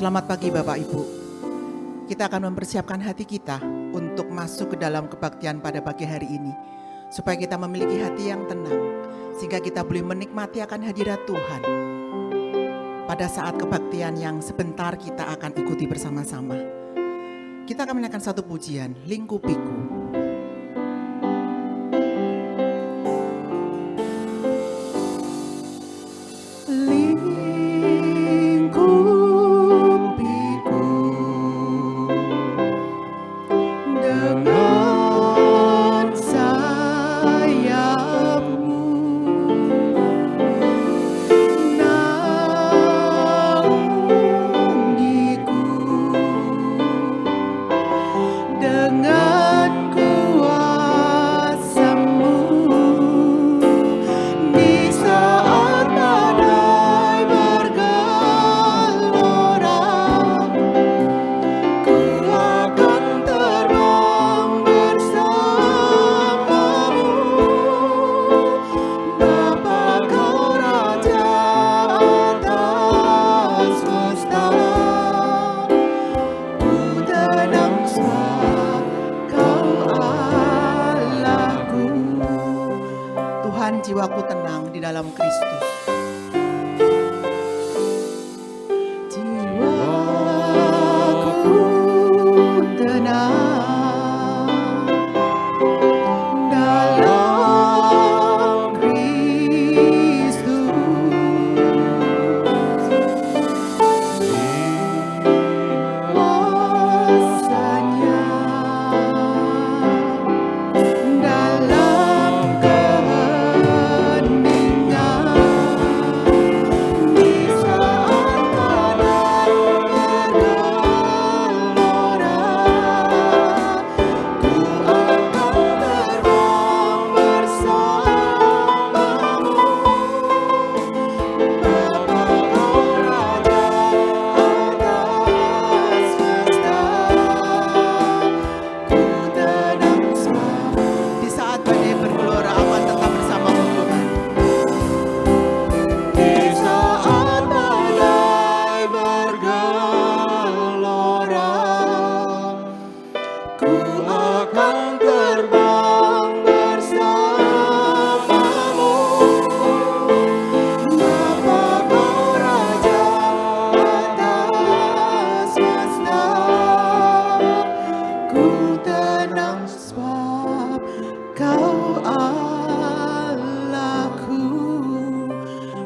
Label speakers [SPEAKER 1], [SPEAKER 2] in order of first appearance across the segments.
[SPEAKER 1] Selamat pagi Bapak Ibu. Kita akan mempersiapkan hati kita untuk masuk ke dalam kebaktian pada pagi hari ini. Supaya kita memiliki hati yang tenang. Sehingga kita boleh menikmati akan hadirat Tuhan. Pada saat kebaktian yang sebentar kita akan ikuti bersama-sama. Kita akan menaikkan satu pujian, Lingkupiku. Jiwaku tenang di dalam Kristus. Jiwaku tenang dalam Kristus. Kuasanya dalam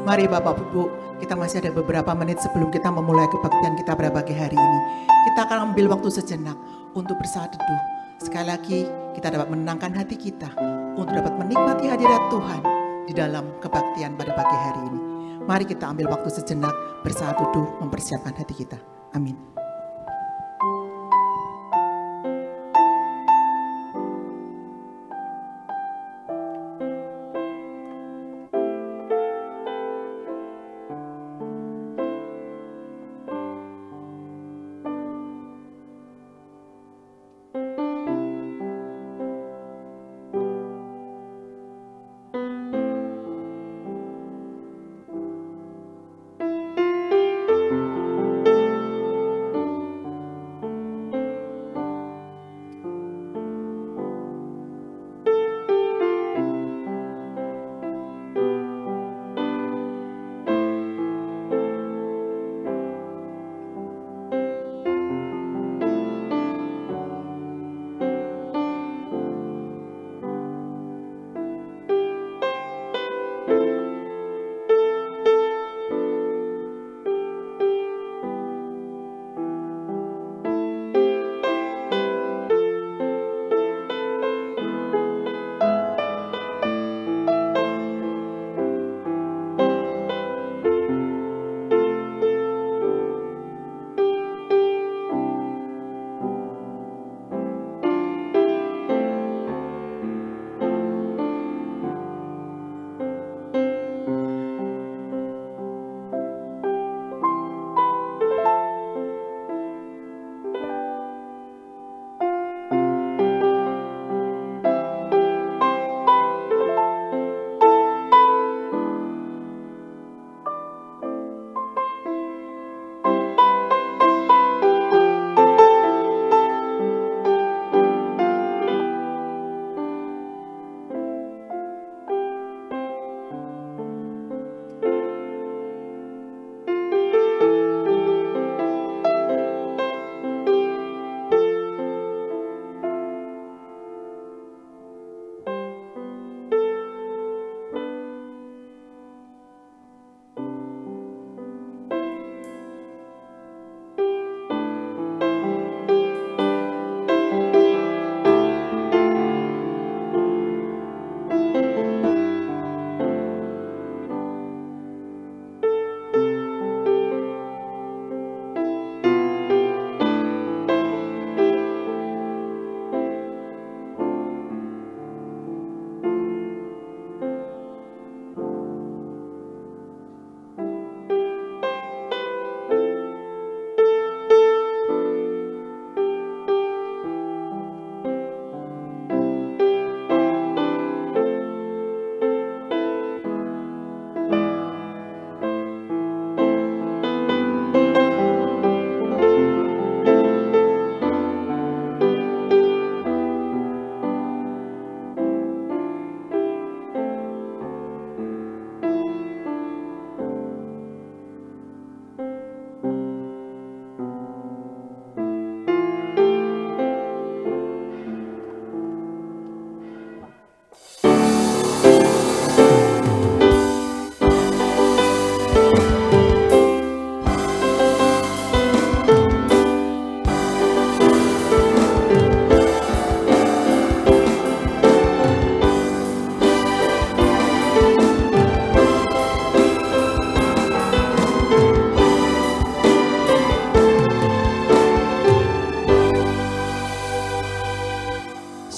[SPEAKER 1] Mari Bapak Ibu, kita masih ada beberapa menit sebelum kita memulai kebaktian kita pada pagi hari ini. Kita akan ambil waktu sejenak untuk bersaat teduh. Sekali lagi kita dapat menenangkan hati kita untuk dapat menikmati hadirat Tuhan di dalam kebaktian pada pagi hari ini. Mari kita ambil waktu sejenak bersaat teduh mempersiapkan hati kita. Amin.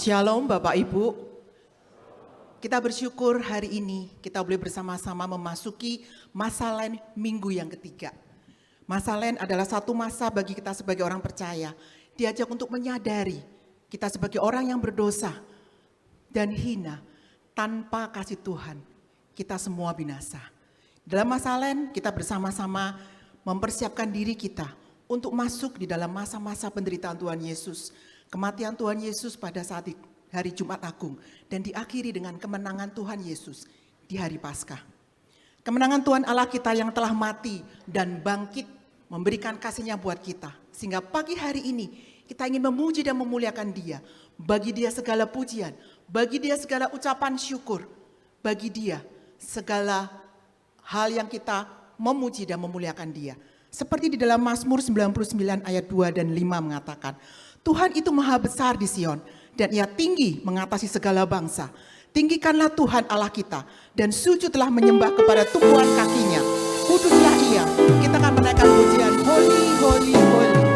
[SPEAKER 1] Shalom Bapak Ibu. Kita bersyukur hari ini kita boleh bersama-sama memasuki masa Lent minggu yang ketiga. Masa Lent adalah satu masa bagi kita sebagai orang percaya. Diajak untuk menyadari kita sebagai orang yang berdosa dan hina tanpa kasih Tuhan. Kita semua binasa. Dalam masa Lent kita bersama-sama mempersiapkan diri kita untuk masuk di dalam masa-masa penderitaan Tuhan Yesus. Kematian Tuhan Yesus pada saat hari Jumat Agung dan diakhiri dengan kemenangan Tuhan Yesus di hari Paskah. Kemenangan Tuhan Allah kita yang telah mati dan bangkit memberikan kasih-Nya buat kita. Sehingga pagi hari ini kita ingin memuji dan memuliakan Dia. Bagi Dia segala pujian, bagi Dia segala ucapan syukur, bagi Dia segala hal yang kita memuji dan memuliakan Dia. Seperti di dalam Mazmur 99 ayat 2 dan 5 mengatakan, Tuhan itu maha besar di Sion, dan Ia tinggi mengatasi segala bangsa. Tinggikanlah Tuhan Allah kita, dan sujudlah menyembah kepada tumpuan kaki-Nya. Kuduslah Ia, kita akan menaikkan pujian, Holy, Holy, Holy.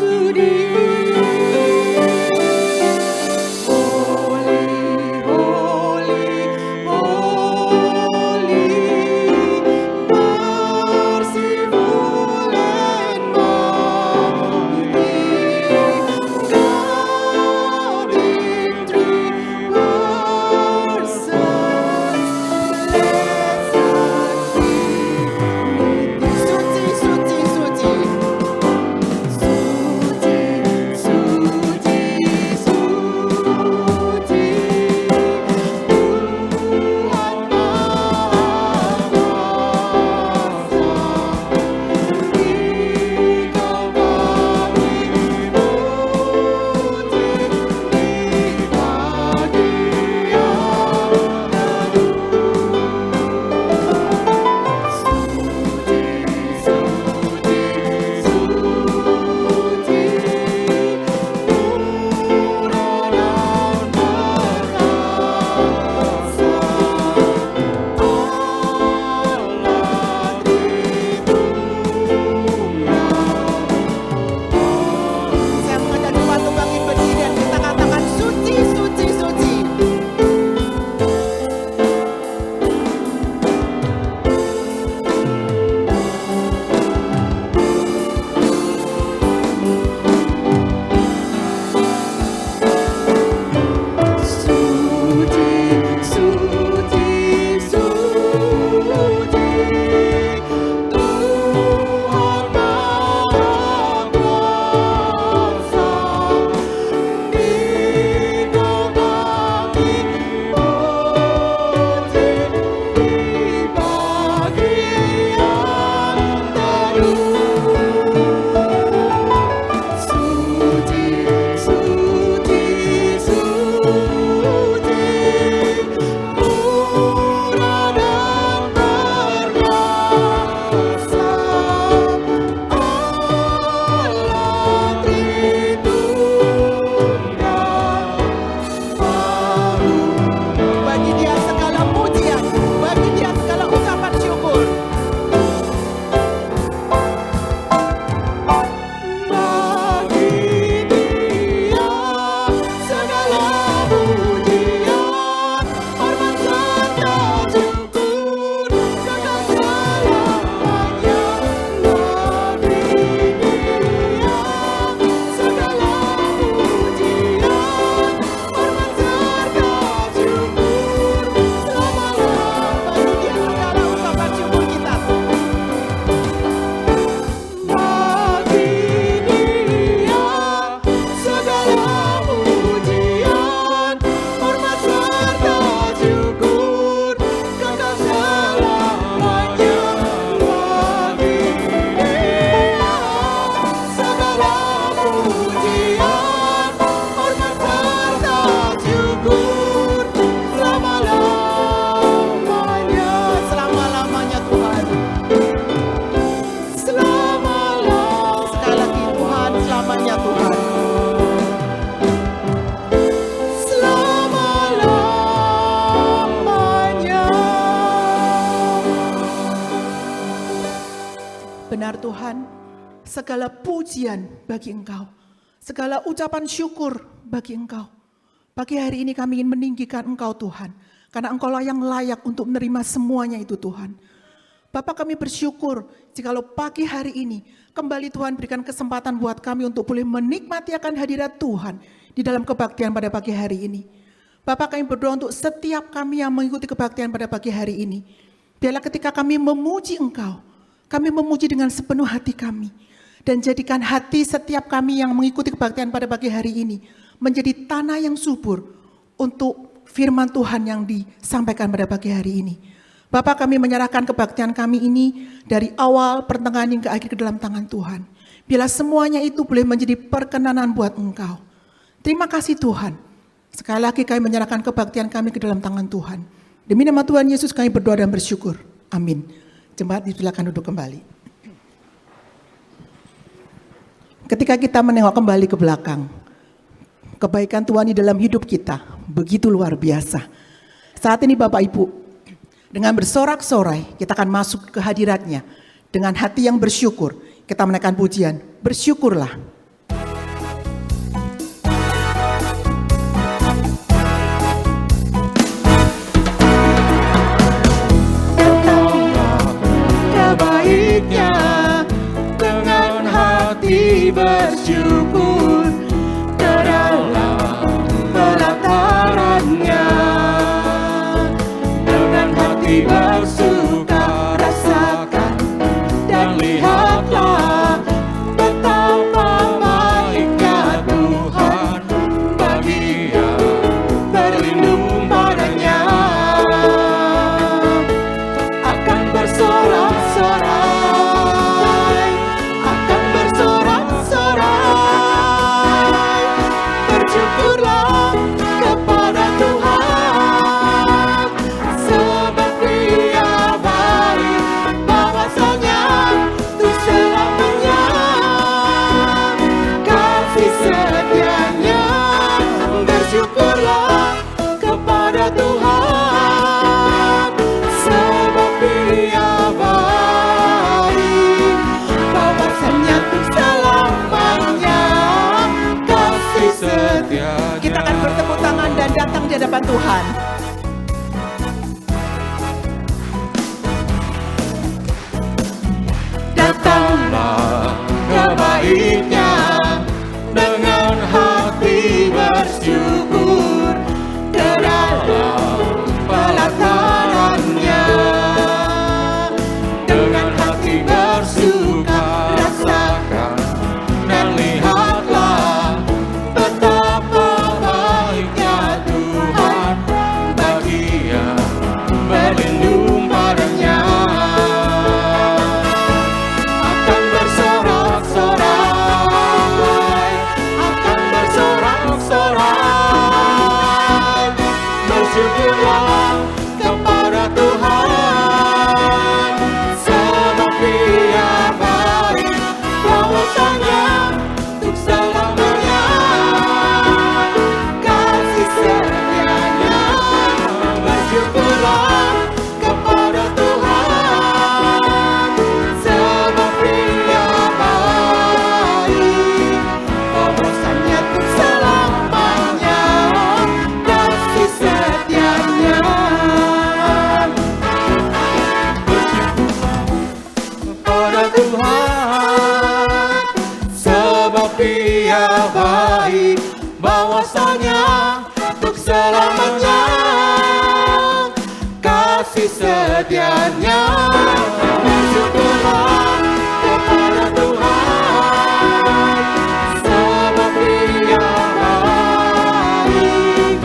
[SPEAKER 2] To
[SPEAKER 1] Tuhan, segala pujian bagi Engkau, segala ucapan syukur bagi Engkau. Pagi hari ini kami ingin meninggikan Engkau Tuhan, karena Engkau lah yang layak untuk menerima semuanya itu Tuhan. Bapak, kami bersyukur jikalau pagi hari ini kembali Tuhan berikan kesempatan buat kami untuk boleh menikmati akan hadirat Tuhan di dalam kebaktian pada pagi hari ini. Bapak, kami berdoa untuk setiap kami yang mengikuti kebaktian pada pagi hari ini. Biarlah ketika kami memuji Engkau, kami memuji dengan sepenuh hati kami. Dan jadikan hati setiap kami yang mengikuti kebaktian pada pagi hari ini menjadi tanah yang subur untuk firman Tuhan yang disampaikan pada pagi hari ini. Bapak, kami menyerahkan kebaktian kami ini dari awal, pertengahan hingga akhir ke dalam tangan Tuhan. Bila semuanya itu boleh menjadi perkenanan buat Engkau. Terima kasih Tuhan. Sekali lagi kami menyerahkan kebaktian kami ke dalam tangan Tuhan. Demi nama Tuhan Yesus kami berdoa dan bersyukur. Amin. Jemaat silakan duduk kembali. Ketika kita menengok kembali ke belakang, kebaikan Tuhan di dalam hidup kita begitu luar biasa. Saat ini Bapak Ibu, dengan bersorak-sorai kita akan masuk ke hadiratnya. Dengan hati yang bersyukur, kita menaikkan pujian, bersyukurlah. Kebaiknya dengan hati bersyukur ke dalam pelatarannya, dengan hati bersuka rasakan dan lihatlah betapa baiknya Tuhan bagi yang berlindung padanya. Akan bersorak-sorai, akan bersorak-sorai, bersyukurlah kepada Tuhan, sebab Dia baik, bahwasanya untuk selamanya kasih setianya. Bersyukurlah kepada Tuhan, sebab Dia baik, bahwasanya untuk selamanya kasih setianya. Kita akan bertepuk tangan dan datang di hadapan Tuhan. Datanglah kebaiknya dengan hati bersyukur ke dalam pelatarannya, dengan hati bersuka rasakan dan lihatlah betapa baiknya Tuhan bagi yang berlindung padanya. Akan bersorak-sorai, akan bersorak-sorai, bersyukurlah kepada Tuhan, sebab Dia baik, bahwasanya untuk selamanya kasih setianya. Bersyukurlah kepada Tuhan, sebab Dia baik, bahwasanya untuk selamanya kasih setianya. Kepada Tuhan, sebab Dia baik, bahwasanya untuk selamanya kasih setianya. Bersyukurlah kepada Tuhan, sebab Dia baik,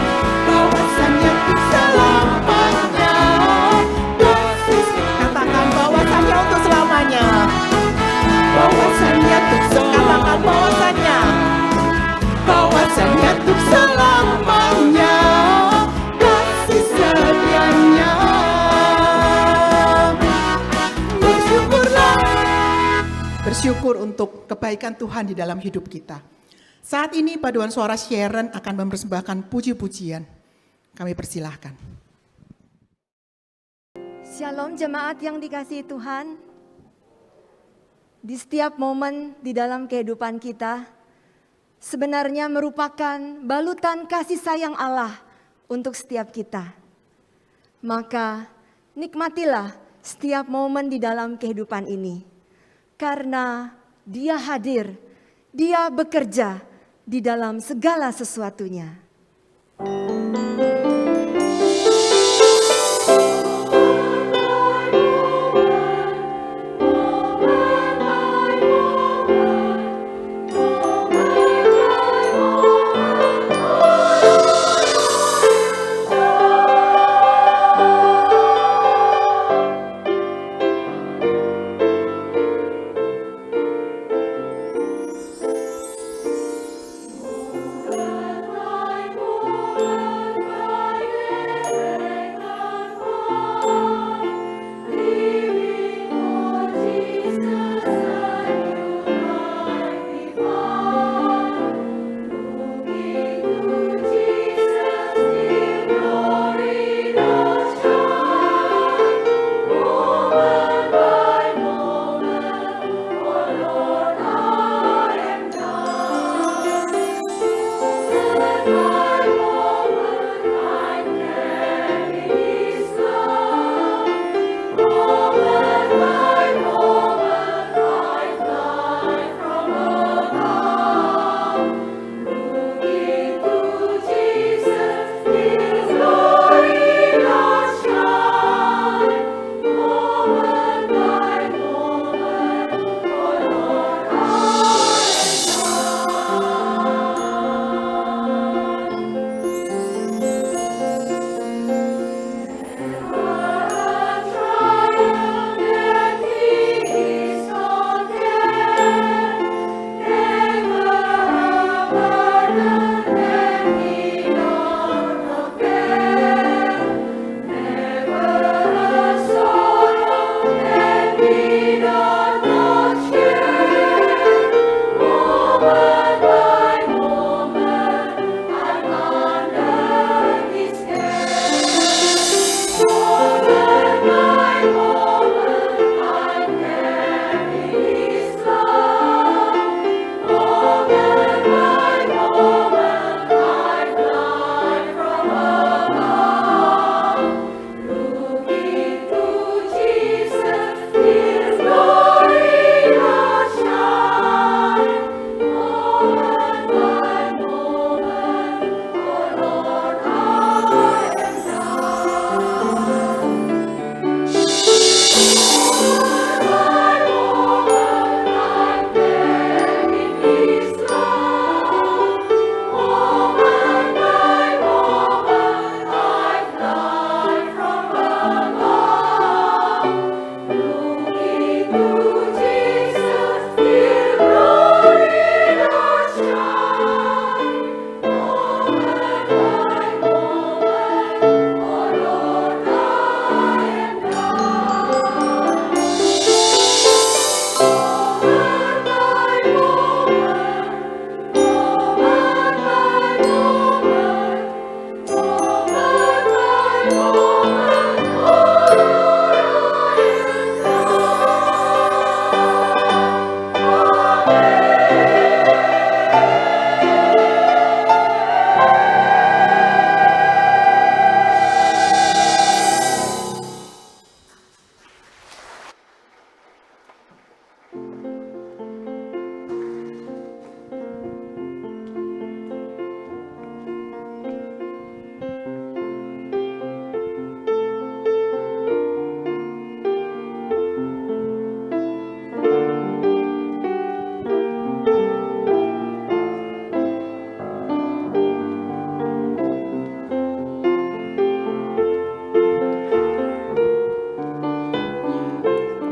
[SPEAKER 1] bahwasanya untuk selamanya kasih setianya. Katakan bahwasanya untuk selamanya. Bahwasanya untuk katakan bahwasanya. Bahwasanya untuk selamanya kasih setianya. Bersyukurlah. Bersyukur untuk kebaikan Tuhan di dalam hidup kita. Saat ini paduan suara Sharon akan mempersembahkan puji-pujian. Kami persilahkan.
[SPEAKER 2] Shalom jemaat yang dikasihi Tuhan. di setiap momen di dalam kehidupan kita sebenarnya merupakan balutan kasih sayang Allah untuk setiap kita. Maka nikmatilah setiap momen di dalam kehidupan ini. Karena Dia hadir, Dia bekerja di dalam segala sesuatunya.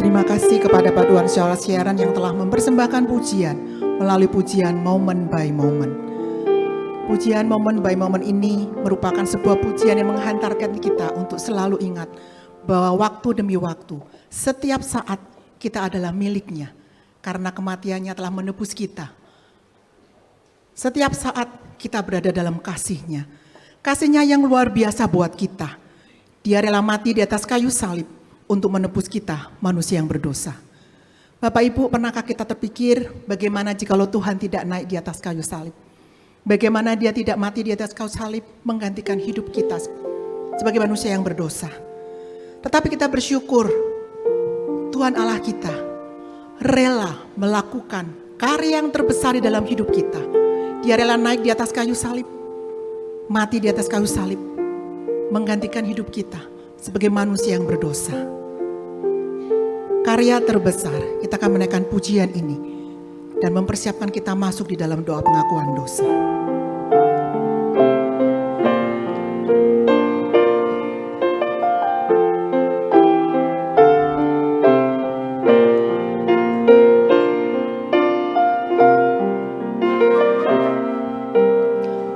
[SPEAKER 1] Terima kasih kepada Paduan Suara Siaran yang telah mempersembahkan pujian melalui pujian Moment by Moment. Pujian Moment by Moment ini merupakan sebuah pujian yang menghantarkan kita untuk selalu ingat bahwa waktu demi waktu, setiap saat kita adalah miliknya karena kematiannya telah menebus kita. Setiap saat kita berada dalam kasih-Nya. Kasih-Nya yang luar biasa buat kita. Dia rela mati di atas kayu salib untuk menebus kita, manusia yang berdosa. Bapak Ibu, pernahkah kita terpikir bagaimana jikalau Tuhan tidak naik di atas kayu salib? Bagaimana dia tidak mati di atas kayu salib menggantikan hidup kita sebagai manusia yang berdosa. Tetapi kita bersyukur Tuhan Allah kita rela melakukan karya yang terbesar di dalam hidup kita. Dia rela naik di atas kayu salib, mati di atas kayu salib, menggantikan hidup kita sebagai manusia yang berdosa. Karya terbesar, kita akan menaikkan pujian ini dan mempersiapkan kita masuk di dalam doa pengakuan dosa.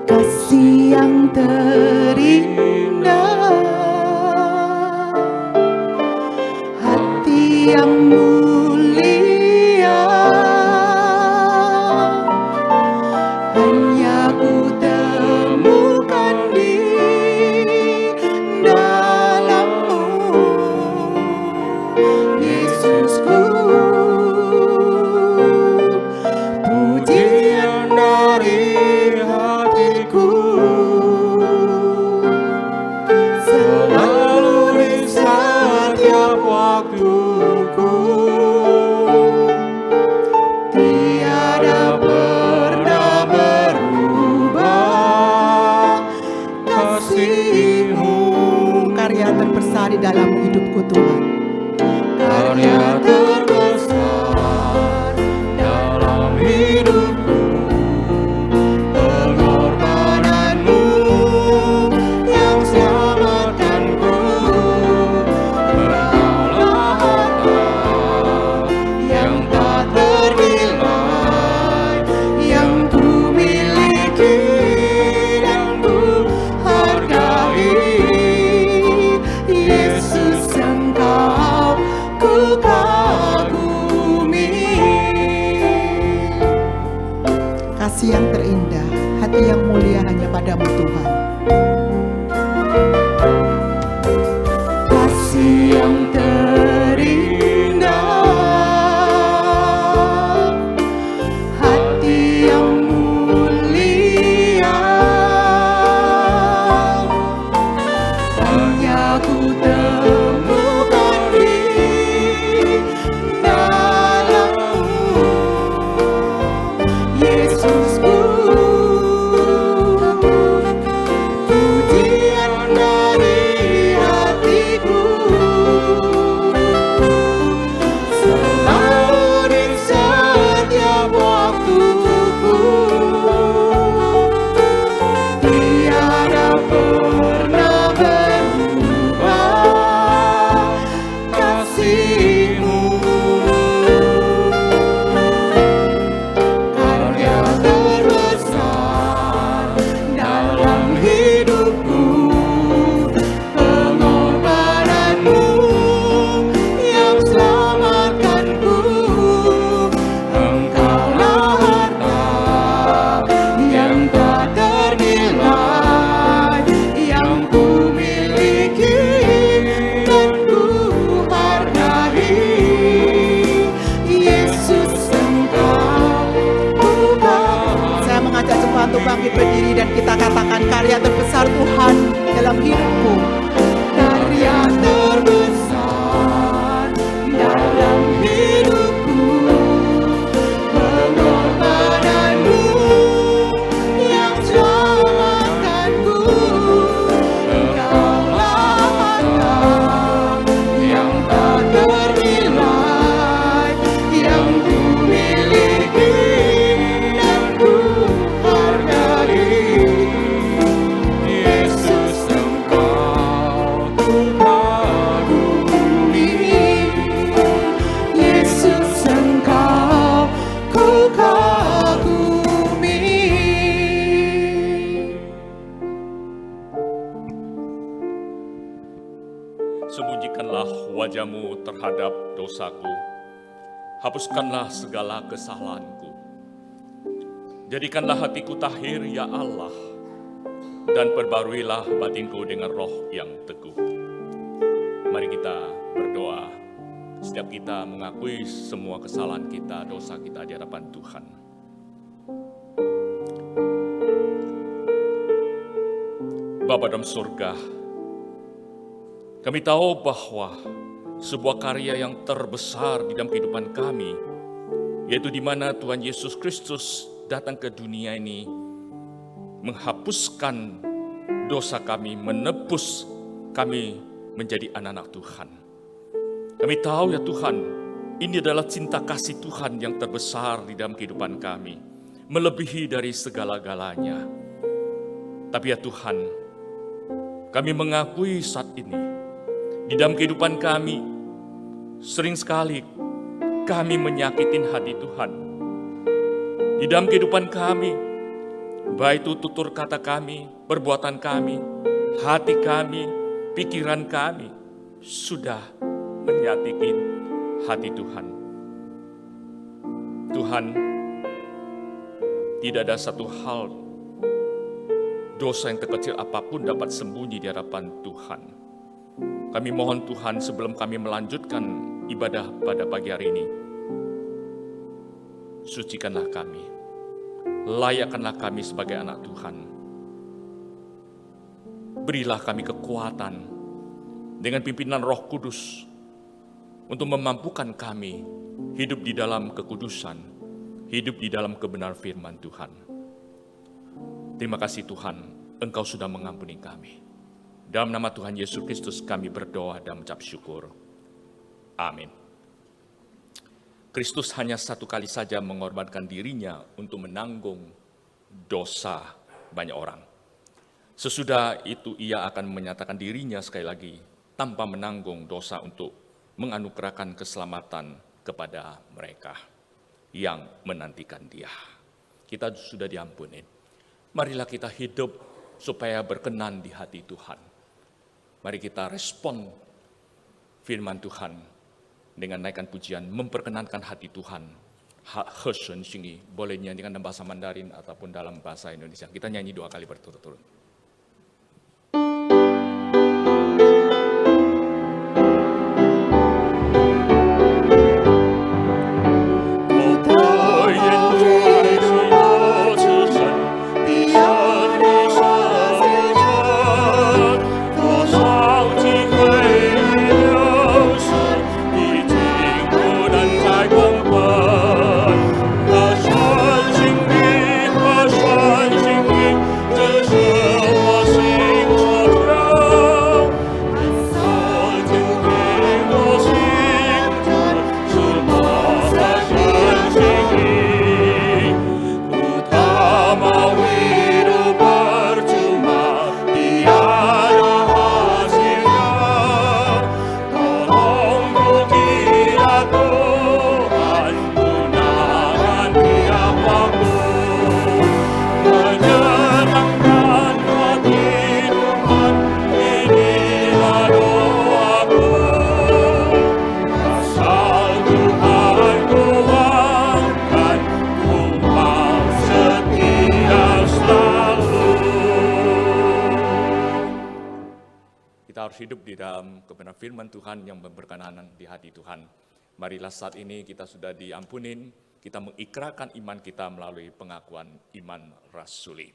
[SPEAKER 1] Kasih yang terindah, hati yang mulia, hanya ku temukan di dalam-Mu, Yesusku. Pujian dari hatiku selalu di setiap waktuku, tiada pernah berubah kasih-Mu. Karya terbesar di dalam hidupku Tuhan, karya terbesar dalam hidupku, pengorbananmu yang selamatkanku. Engkaulah harta yang tak ternilai, yang ku miliki dan ku hargai. Yesus, Engkau ku kagumi. Kasih yang terindah, hati yang mulia hanya padamu Tuhan. Kasih yang terindah, hati yang mulia, hanya ku temukan di dalam-Mu, Yesusku. Pujian dari hatiku selalu di setiap waktuku, tiada pernah berubah kasih-Mu. Karya terbesar dalam hidupku, pengorbananmu yang selamatkanku. Engkaulah harta yang tak ternilai, yang ku miliki dan ku hargai. Yesus, Engkau ku kagumi. Saya mengajak semua untuk bangkit berdiri dan kita katakan karya terbesar Tuhan dalam hidupku. Karya terbesar dalam hidupku, pengorbananmu yang selamatkanku. Engkaulah harta yang tak ternilai, yang ku miliki dan ku hargai. Yesus, Engkau ku kagumi. Yesus, Engkau ku kagumi.
[SPEAKER 3] Sembunyikanlah wajah-Mu terhadap dosaku, hapuskanlah segala kesalahanku. Jadikanlah hatiku tahir, ya Allah, dan perbaruilah batinku dengan roh yang teguh. Mari kita berdoa. setiap kita mengakui semua kesalahan kita, dosa kita di hadapan Tuhan. Bapa dalam surga, kami tahu bahwa sebuah karya yang terbesar di dalam kehidupan kami, yaitu di mana Tuhan Yesus Kristus datang ke dunia ini, menghapuskan dosa kami, menebus kami menjadi anak-anak Tuhan. Kami tahu ya Tuhan, ini adalah cinta kasih Tuhan yang terbesar di dalam kehidupan kami, melebihi dari segala-galanya. Tapi ya Tuhan, kami mengakui saat ini, di dalam kehidupan kami, sering sekali kami menyakitin hati Tuhan. Di dalam kehidupan kami, baik itu tutur kata kami, perbuatan kami, hati kami, pikiran kami, sudah menyakitin hati Tuhan. Tuhan, tidak ada satu hal dosa yang terkecil apapun dapat sembunyi di hadapan Tuhan. Kami mohon Tuhan, sebelum kami melanjutkan ibadah pada pagi hari ini, sucikanlah kami, layakkanlah kami sebagai anak Tuhan. Berilah kami kekuatan dengan pimpinan Roh Kudus untuk memampukan kami hidup di dalam kekudusan, hidup di dalam kebenaran firman Tuhan. Terima kasih Tuhan, Engkau sudah mengampuni kami. Dalam nama Tuhan Yesus Kristus kami berdoa dan mengucap syukur. Amin. Kristus hanya satu kali saja mengorbankan dirinya untuk menanggung dosa banyak orang. Sesudah itu ia akan menyatakan dirinya sekali lagi tanpa menanggung dosa untuk menganugerahkan keselamatan kepada mereka yang menantikan Dia. Kita sudah diampuni. Marilah kita hidup supaya berkenan di hati Tuhan. Mari kita respon firman Tuhan dengan naikkan pujian, memperkenankan hati Tuhan. Heshen Shingi, boleh nyanyikan dalam bahasa Mandarin ataupun dalam bahasa Indonesia. Kita nyanyi 2 kali berturut-turut. Hidup di dalam kebenaran firman Tuhan yang berkenan di hati Tuhan. Marilah saat ini kita sudah diampunin, kita mengikrarkan iman kita melalui pengakuan iman rasuli.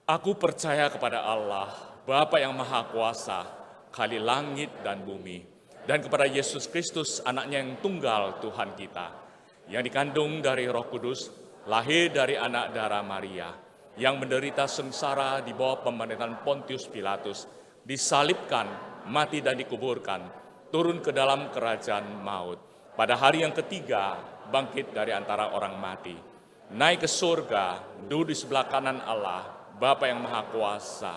[SPEAKER 3] Aku percaya kepada Allah, Bapa yang Maha Kuasa, Khalik langit dan bumi, dan kepada Yesus Kristus, anaknya yang tunggal Tuhan kita, yang dikandung dari Roh Kudus, lahir dari anak darah Maria, yang menderita sengsara di bawah pemerintahan Pontius Pilatus, disalibkan, mati dan dikuburkan, turun ke dalam kerajaan maut. Pada hari yang ketiga, bangkit dari antara orang mati, naik ke surga, duduk di sebelah kanan Allah, Bapa yang Maha Kuasa,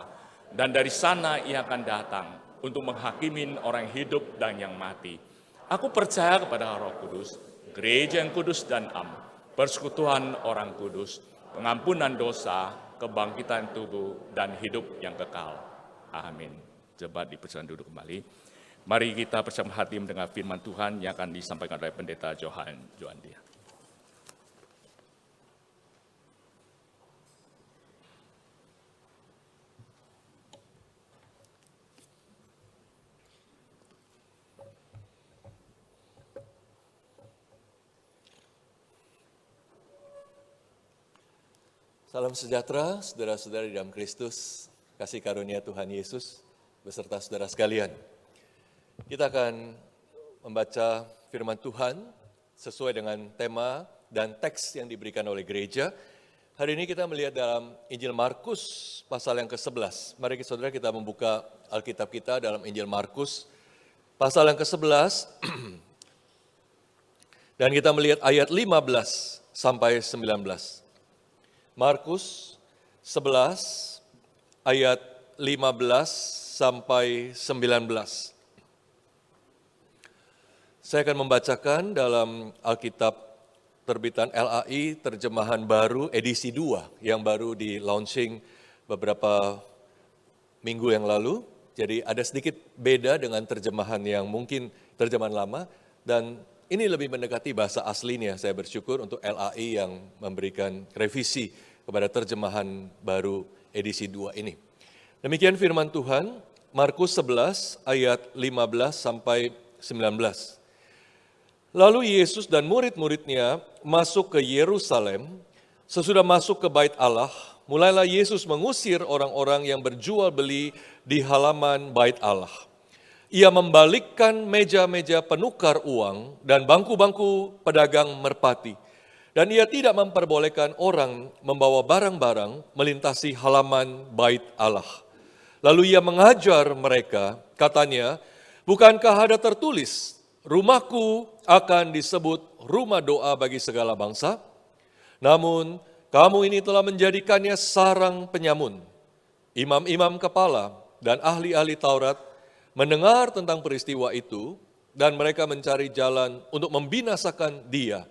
[SPEAKER 3] dan dari sana ia akan datang untuk menghakimin orang hidup dan yang mati. Aku percaya kepada Roh Kudus, gereja yang kudus dan am, persekutuan orang kudus, pengampunan dosa, kebangkitan tubuh, dan hidup yang kekal. Amin. Coba dipersilakan duduk kembali. Mari kita bersama hati mendengar firman Tuhan yang akan disampaikan oleh Pendeta Johandia.
[SPEAKER 4] Salam sejahtera, saudara-saudara di dalam Kristus, kasih karunia Tuhan Yesus, beserta saudara sekalian. Kita akan membaca firman Tuhan sesuai dengan tema dan teks yang diberikan oleh gereja. Hari ini kita melihat dalam Injil Markus pasal yang ke-11. Mari saudara kita membuka Alkitab kita dalam Injil Markus pasal yang ke-11. Dan kita melihat ayat 15 sampai 19. Markus 11 ayat 15 sampai 19. Saya akan membacakan dalam Alkitab terbitan LAI terjemahan baru edisi 2 yang baru di launching beberapa minggu yang lalu. Jadi ada sedikit beda dengan terjemahan yang mungkin terjemahan lama dan ini lebih mendekati bahasa aslinya. Saya bersyukur untuk LAI yang memberikan revisi kepada terjemahan baru edisi 2 ini. Demikian firman Tuhan, Markus 11 ayat 15 sampai 19. Lalu Yesus dan murid-muridnya masuk ke Yerusalem. Sesudah masuk ke Bait Allah, mulailah Yesus mengusir orang-orang yang berjual beli di halaman Bait Allah. Ia membalikkan meja-meja penukar uang dan bangku-bangku pedagang merpati. Dan ia tidak memperbolehkan orang membawa barang-barang melintasi halaman Bait Allah. Lalu ia mengajar mereka, katanya, bukankah ada tertulis, rumahku akan disebut rumah doa bagi segala bangsa? Namun kamu ini telah menjadikannya sarang penyamun. Imam-imam kepala dan ahli-ahli Taurat mendengar tentang peristiwa itu dan mereka mencari jalan untuk membinasakan dia.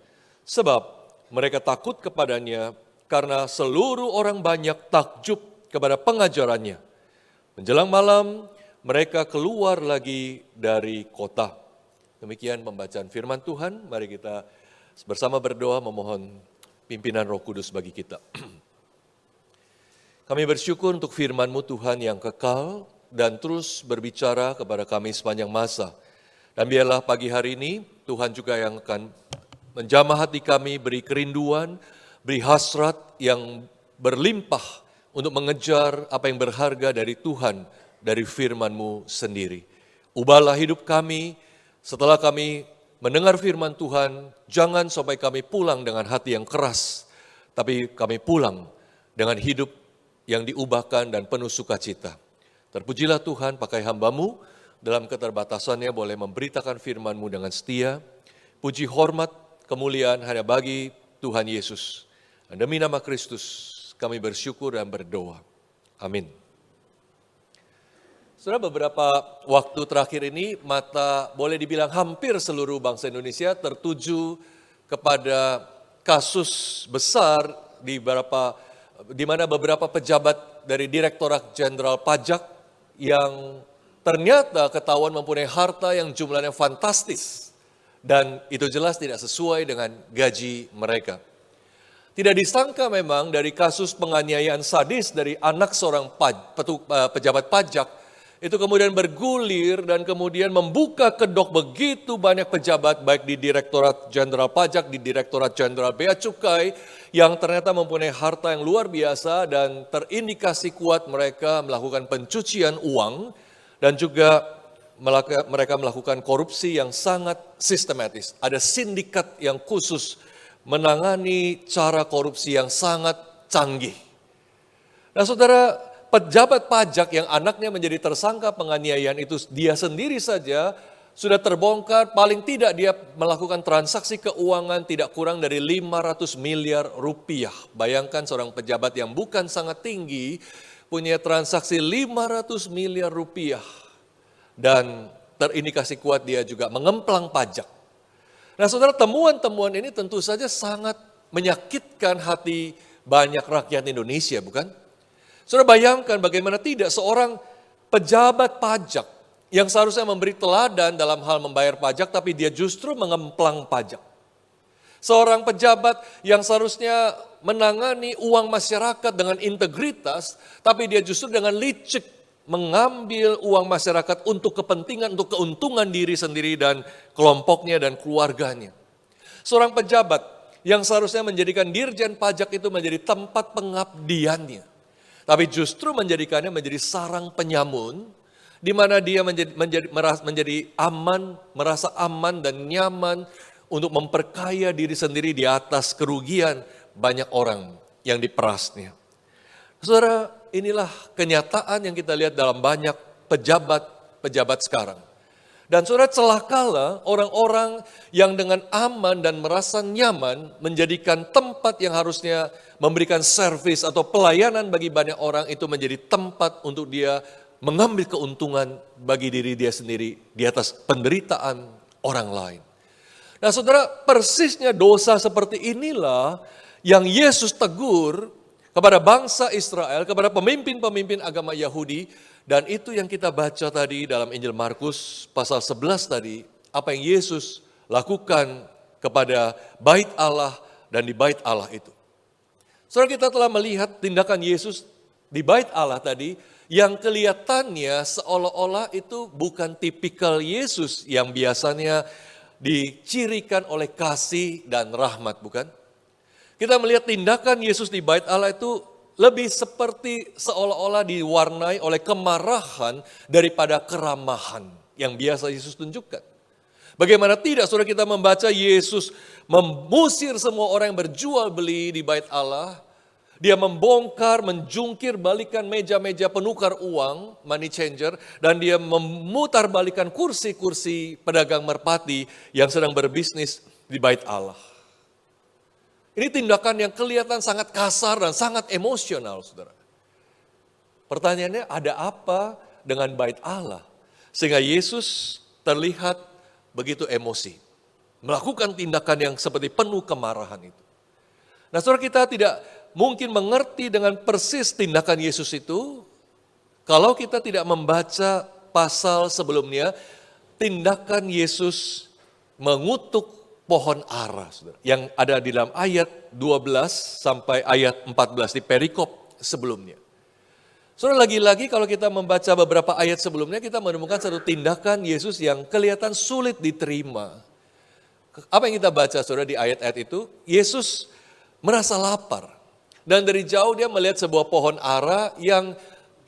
[SPEAKER 4] Sebab mereka takut kepadanya karena seluruh orang banyak takjub kepada pengajarannya. Menjelang malam mereka keluar lagi dari kota. Demikian pembacaan firman Tuhan. Mari kita bersama berdoa memohon pimpinan Roh Kudus bagi kita. Kami bersyukur untuk firman-Mu Tuhan yang kekal dan terus berbicara kepada kami sepanjang masa. Dan biarlah pagi hari ini Tuhan juga yang akan menjamah hati kami, beri kerinduan, beri hasrat yang berlimpah untuk mengejar apa yang berharga dari Tuhan, dari firman-Mu sendiri. Ubahlah hidup kami setelah kami mendengar firman Tuhan, jangan sampai kami pulang dengan hati yang keras, tapi kami pulang dengan hidup yang diubahkan dan penuh sukacita. Terpujilah Tuhan, pakai hamba-Mu dalam keterbatasannya boleh memberitakan firman-Mu dengan setia. Puji, hormat, kemuliaan hanya bagi Tuhan Yesus. Dan demi nama Kristus kami bersyukur dan berdoa. Amin. Saudara, beberapa waktu terakhir ini mata boleh dibilang hampir seluruh bangsa Indonesia tertuju kepada kasus besar di mana beberapa pejabat dari Direktorat Jenderal Pajak yang ternyata ketahuan mempunyai harta yang jumlahnya fantastis dan itu jelas tidak sesuai dengan gaji mereka. Tidak disangka memang dari kasus penganiayaan sadis dari anak seorang pejabat pajak itu kemudian bergulir dan kemudian membuka kedok begitu banyak pejabat baik di Direktorat Jenderal Pajak, di Direktorat Jenderal Bea Cukai yang ternyata mempunyai harta yang luar biasa dan terindikasi kuat mereka melakukan pencucian uang dan juga mereka melakukan korupsi yang sangat sistematis. Ada sindikat yang khusus menangani cara korupsi yang sangat canggih. Nah, saudara, pejabat pajak yang anaknya menjadi tersangka penganiayaan itu dia sendiri saja sudah terbongkar, paling tidak dia melakukan transaksi keuangan tidak kurang dari 500 miliar rupiah. Bayangkan seorang pejabat yang bukan sangat tinggi punya transaksi 500 miliar rupiah. Dan terindikasi kuat dia juga mengemplang pajak. Nah, saudara, temuan-temuan ini tentu saja sangat menyakitkan hati banyak rakyat Indonesia, bukan? Saudara, bayangkan bagaimana tidak seorang pejabat pajak yang seharusnya memberi teladan dalam hal membayar pajak, tapi dia justru mengemplang pajak. Seorang pejabat yang seharusnya menangani uang masyarakat dengan integritas, tapi dia justru dengan licik mengambil uang masyarakat untuk kepentingan, untuk keuntungan diri sendiri dan kelompoknya dan keluarganya. Seorang pejabat yang seharusnya menjadikan dirjen pajak itu menjadi tempat pengabdiannya. Tapi justru menjadikannya menjadi sarang penyamun, di mana dia merasa aman dan nyaman untuk memperkaya diri sendiri di atas kerugian banyak orang yang diperasnya. Saudara, inilah kenyataan yang kita lihat dalam banyak pejabat sekarang. Dan saudara, celakalah orang-orang yang dengan aman dan merasa nyaman menjadikan tempat yang harusnya memberikan servis atau pelayanan bagi banyak orang itu menjadi tempat untuk dia mengambil keuntungan bagi diri dia sendiri di atas penderitaan orang lain. Nah saudara, persisnya dosa seperti inilah yang Yesus tegur kepada bangsa Israel, kepada pemimpin-pemimpin agama Yahudi. Dan itu yang kita baca tadi dalam Injil Markus pasal 11 tadi, apa yang Yesus lakukan kepada bait Allah dan di bait Allah itu. Saudara, kita telah melihat tindakan Yesus di bait Allah tadi yang kelihatannya seolah-olah itu bukan tipikal Yesus yang biasanya dicirikan oleh kasih dan rahmat, bukan? Kita melihat tindakan Yesus di bait Allah itu lebih seperti seolah-olah diwarnai oleh kemarahan daripada keramahan yang biasa Yesus tunjukkan. Bagaimana tidak, saudara, kita membaca Yesus mengusir semua orang yang berjual beli di bait Allah. Dia membongkar, menjungkir balikan meja-meja penukar uang, money changer, dan dia memutar balikan kursi-kursi pedagang merpati yang sedang berbisnis di bait Allah. Ini tindakan yang kelihatan sangat kasar dan sangat emosional, saudara. Pertanyaannya, ada apa dengan bait Allah? Sehingga Yesus terlihat begitu emosi. Melakukan tindakan yang seperti penuh kemarahan itu. Nah saudara, kita tidak mungkin mengerti dengan persis tindakan Yesus itu kalau kita tidak membaca pasal sebelumnya, tindakan Yesus mengutuk pohon ara, saudara, yang ada di dalam ayat 12 sampai ayat 14 di perikop sebelumnya. Saudara, lagi-lagi kalau kita membaca beberapa ayat sebelumnya, kita menemukan satu tindakan Yesus yang kelihatan sulit diterima. Apa yang kita baca, saudara, di ayat-ayat itu? Yesus merasa lapar. Dan dari jauh dia melihat sebuah pohon ara yang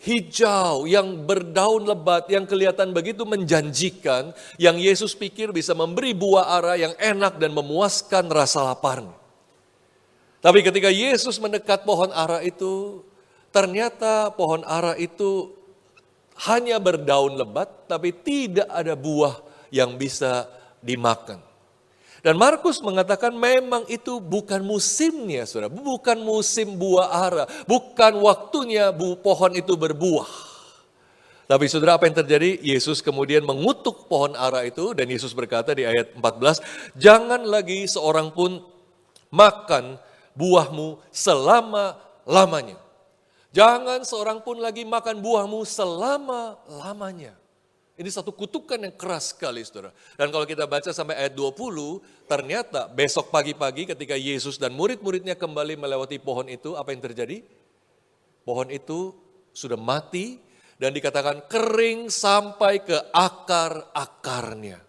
[SPEAKER 4] hijau, yang berdaun lebat, yang kelihatan begitu menjanjikan, yang Yesus pikir bisa memberi buah ara yang enak dan memuaskan rasa laparnya. Tapi ketika Yesus mendekat pohon ara itu, ternyata pohon ara itu hanya berdaun lebat, tapi tidak ada buah yang bisa dimakan. Dan Markus mengatakan memang itu bukan musimnya, saudara. Bukan musim buah ara. Bukan waktunya pohon itu berbuah. Tapi saudara, apa yang terjadi? Yesus kemudian mengutuk pohon ara itu. Dan Yesus berkata di ayat 14, jangan lagi seorang pun makan buahmu selama-lamanya. Jangan seorang pun lagi makan buahmu selama-lamanya. Ini satu kutukan yang keras sekali, saudara. Dan kalau kita baca sampai ayat 20, ternyata besok pagi-pagi ketika Yesus dan murid-muridnya kembali melewati pohon itu, apa yang terjadi? Pohon itu sudah mati dan dikatakan kering sampai ke akar-akarnya.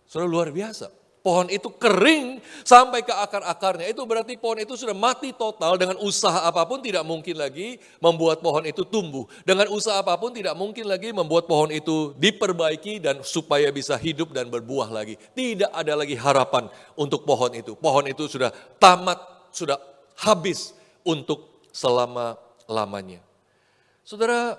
[SPEAKER 4] Saudara, luar biasa. Pohon itu kering sampai ke akar-akarnya. Itu berarti pohon itu sudah mati total. Dengan usaha apapun tidak mungkin lagi membuat pohon itu tumbuh. Dengan usaha apapun tidak mungkin lagi membuat pohon itu diperbaiki dan supaya bisa hidup dan berbuah lagi. Tidak ada lagi harapan untuk pohon itu. Pohon itu sudah tamat, sudah habis untuk selama-lamanya. Saudara,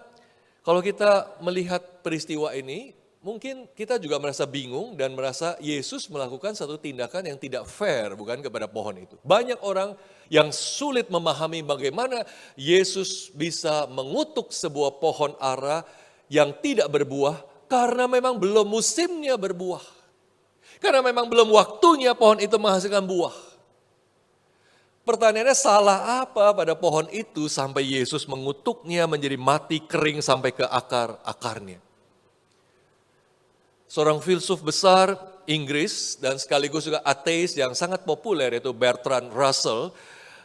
[SPEAKER 4] kalau kita melihat peristiwa ini, mungkin kita juga merasa bingung dan merasa Yesus melakukan satu tindakan yang tidak fair, bukan, kepada pohon itu. Banyak orang yang sulit memahami bagaimana Yesus bisa mengutuk sebuah pohon ara yang tidak berbuah karena memang belum musimnya berbuah. Karena memang belum waktunya pohon itu menghasilkan buah. Pertanyaannya, salah apa pada pohon itu sampai Yesus mengutuknya menjadi mati kering sampai ke akar-akarnya? Seorang filsuf besar Inggris dan sekaligus juga ateis yang sangat populer yaitu Bertrand Russell,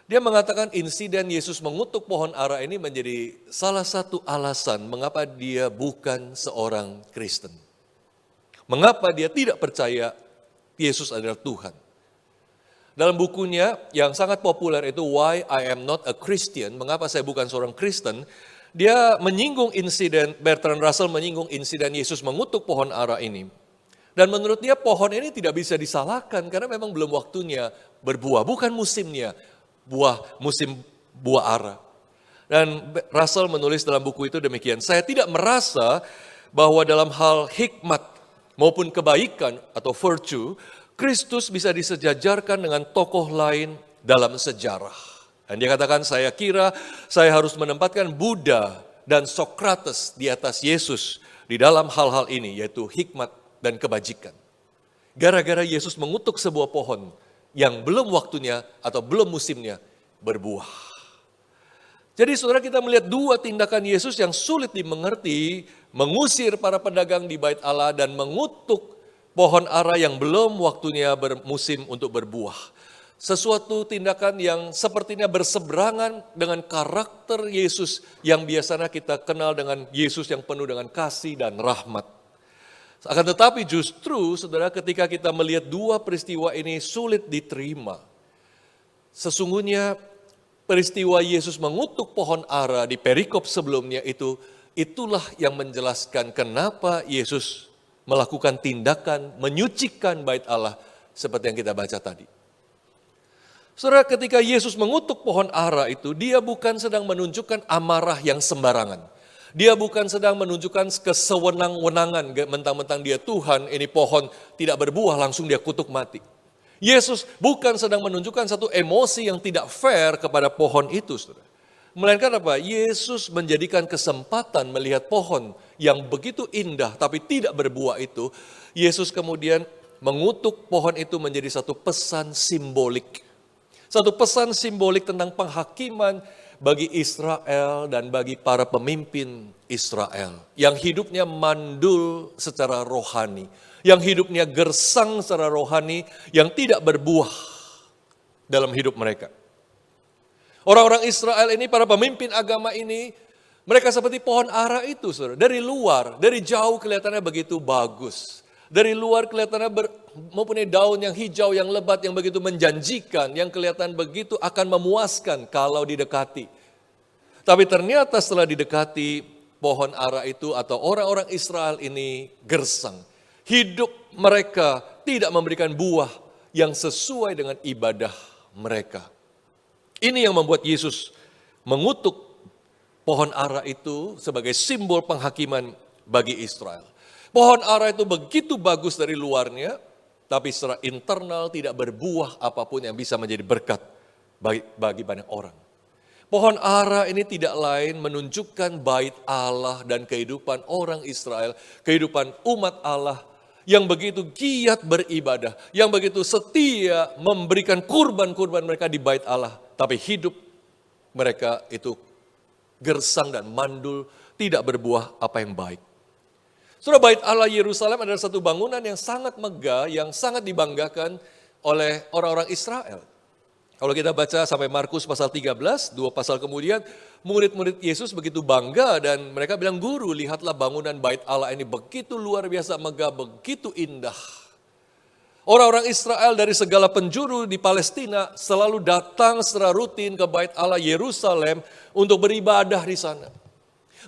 [SPEAKER 4] dia mengatakan insiden Yesus mengutuk pohon ara ini menjadi salah satu alasan mengapa dia bukan seorang Kristen. Mengapa dia tidak percaya Yesus adalah Tuhan. Dalam bukunya yang sangat populer itu Why I Am Not a Christian, mengapa saya bukan seorang Kristen, dia menyinggung insiden, Bertrand Russell menyinggung insiden Yesus mengutuk pohon ara ini. Dan menurut dia pohon ini tidak bisa disalahkan karena memang belum waktunya berbuah, bukan musimnya musim buah ara. Dan Russell menulis dalam buku itu demikian, saya tidak merasa bahwa dalam hal hikmat maupun kebaikan atau virtue, Kristus bisa disejajarkan dengan tokoh lain dalam sejarah. Dan dia katakan, saya kira saya harus menempatkan Buddha dan Socrates di atas Yesus di dalam hal-hal ini, yaitu hikmat dan kebajikan. Gara-gara Yesus mengutuk sebuah pohon yang belum waktunya atau belum musimnya berbuah. Jadi saudara, kita melihat dua tindakan Yesus yang sulit dimengerti, mengusir para pedagang di bait Allah dan mengutuk pohon ara yang belum waktunya bermusim untuk berbuah. Sesuatu tindakan yang sepertinya berseberangan dengan karakter Yesus yang biasanya kita kenal dengan Yesus yang penuh dengan kasih dan rahmat. Akan tetapi justru saudara, ketika kita melihat dua peristiwa ini sulit diterima. Sesungguhnya peristiwa Yesus mengutuk pohon ara di perikop sebelumnya itulah yang menjelaskan kenapa Yesus melakukan tindakan menyucikan bait Allah seperti yang kita baca tadi. Saudara, ketika Yesus mengutuk pohon ara itu, dia bukan sedang menunjukkan amarah yang sembarangan. Dia bukan sedang menunjukkan kesewenang-wenangan, mentang-mentang dia Tuhan, ini pohon tidak berbuah, langsung dia kutuk mati. Yesus bukan sedang menunjukkan satu emosi yang tidak fair kepada pohon itu, saudara. Melainkan apa? Yesus menjadikan kesempatan melihat pohon yang begitu indah tapi tidak berbuah itu. Yesus kemudian mengutuk pohon itu menjadi satu pesan simbolik. Satu pesan simbolik tentang penghakiman bagi Israel dan bagi para pemimpin Israel. Yang hidupnya mandul secara rohani. Yang hidupnya gersang secara rohani, yang tidak berbuah dalam hidup mereka. Orang-orang Israel ini, para pemimpin agama ini, mereka seperti pohon ara itu, saudara. Dari luar, dari jauh kelihatannya begitu bagus. Dari luar kelihatannya mempunyai daun yang hijau, yang lebat, yang begitu menjanjikan, yang kelihatan begitu akan memuaskan kalau didekati. Tapi ternyata setelah didekati, pohon ara itu atau orang-orang Israel ini gersang. Hidup mereka tidak memberikan buah yang sesuai dengan ibadah mereka. Ini yang membuat Yesus mengutuk pohon ara itu sebagai simbol penghakiman bagi Israel. Pohon ara itu begitu bagus dari luarnya, tapi secara internal tidak berbuah apapun yang bisa menjadi berkat bagi banyak orang. Pohon ara ini tidak lain menunjukkan bait Allah dan kehidupan orang Israel, kehidupan umat Allah yang begitu giat beribadah, yang begitu setia memberikan kurban-kurban mereka di bait Allah. Tapi hidup mereka itu gersang dan mandul, tidak berbuah apa yang baik. Saudara, bait Allah Yerusalem adalah satu bangunan yang sangat megah, yang sangat dibanggakan oleh orang-orang Israel. Kalau kita baca sampai Markus pasal 13, 2 pasal kemudian, murid-murid Yesus begitu bangga dan mereka bilang, "Guru, lihatlah bangunan bait Allah ini begitu luar biasa megah, begitu indah." Orang-orang Israel dari segala penjuru di Palestina selalu datang secara rutin ke bait Allah Yerusalem untuk beribadah di sana.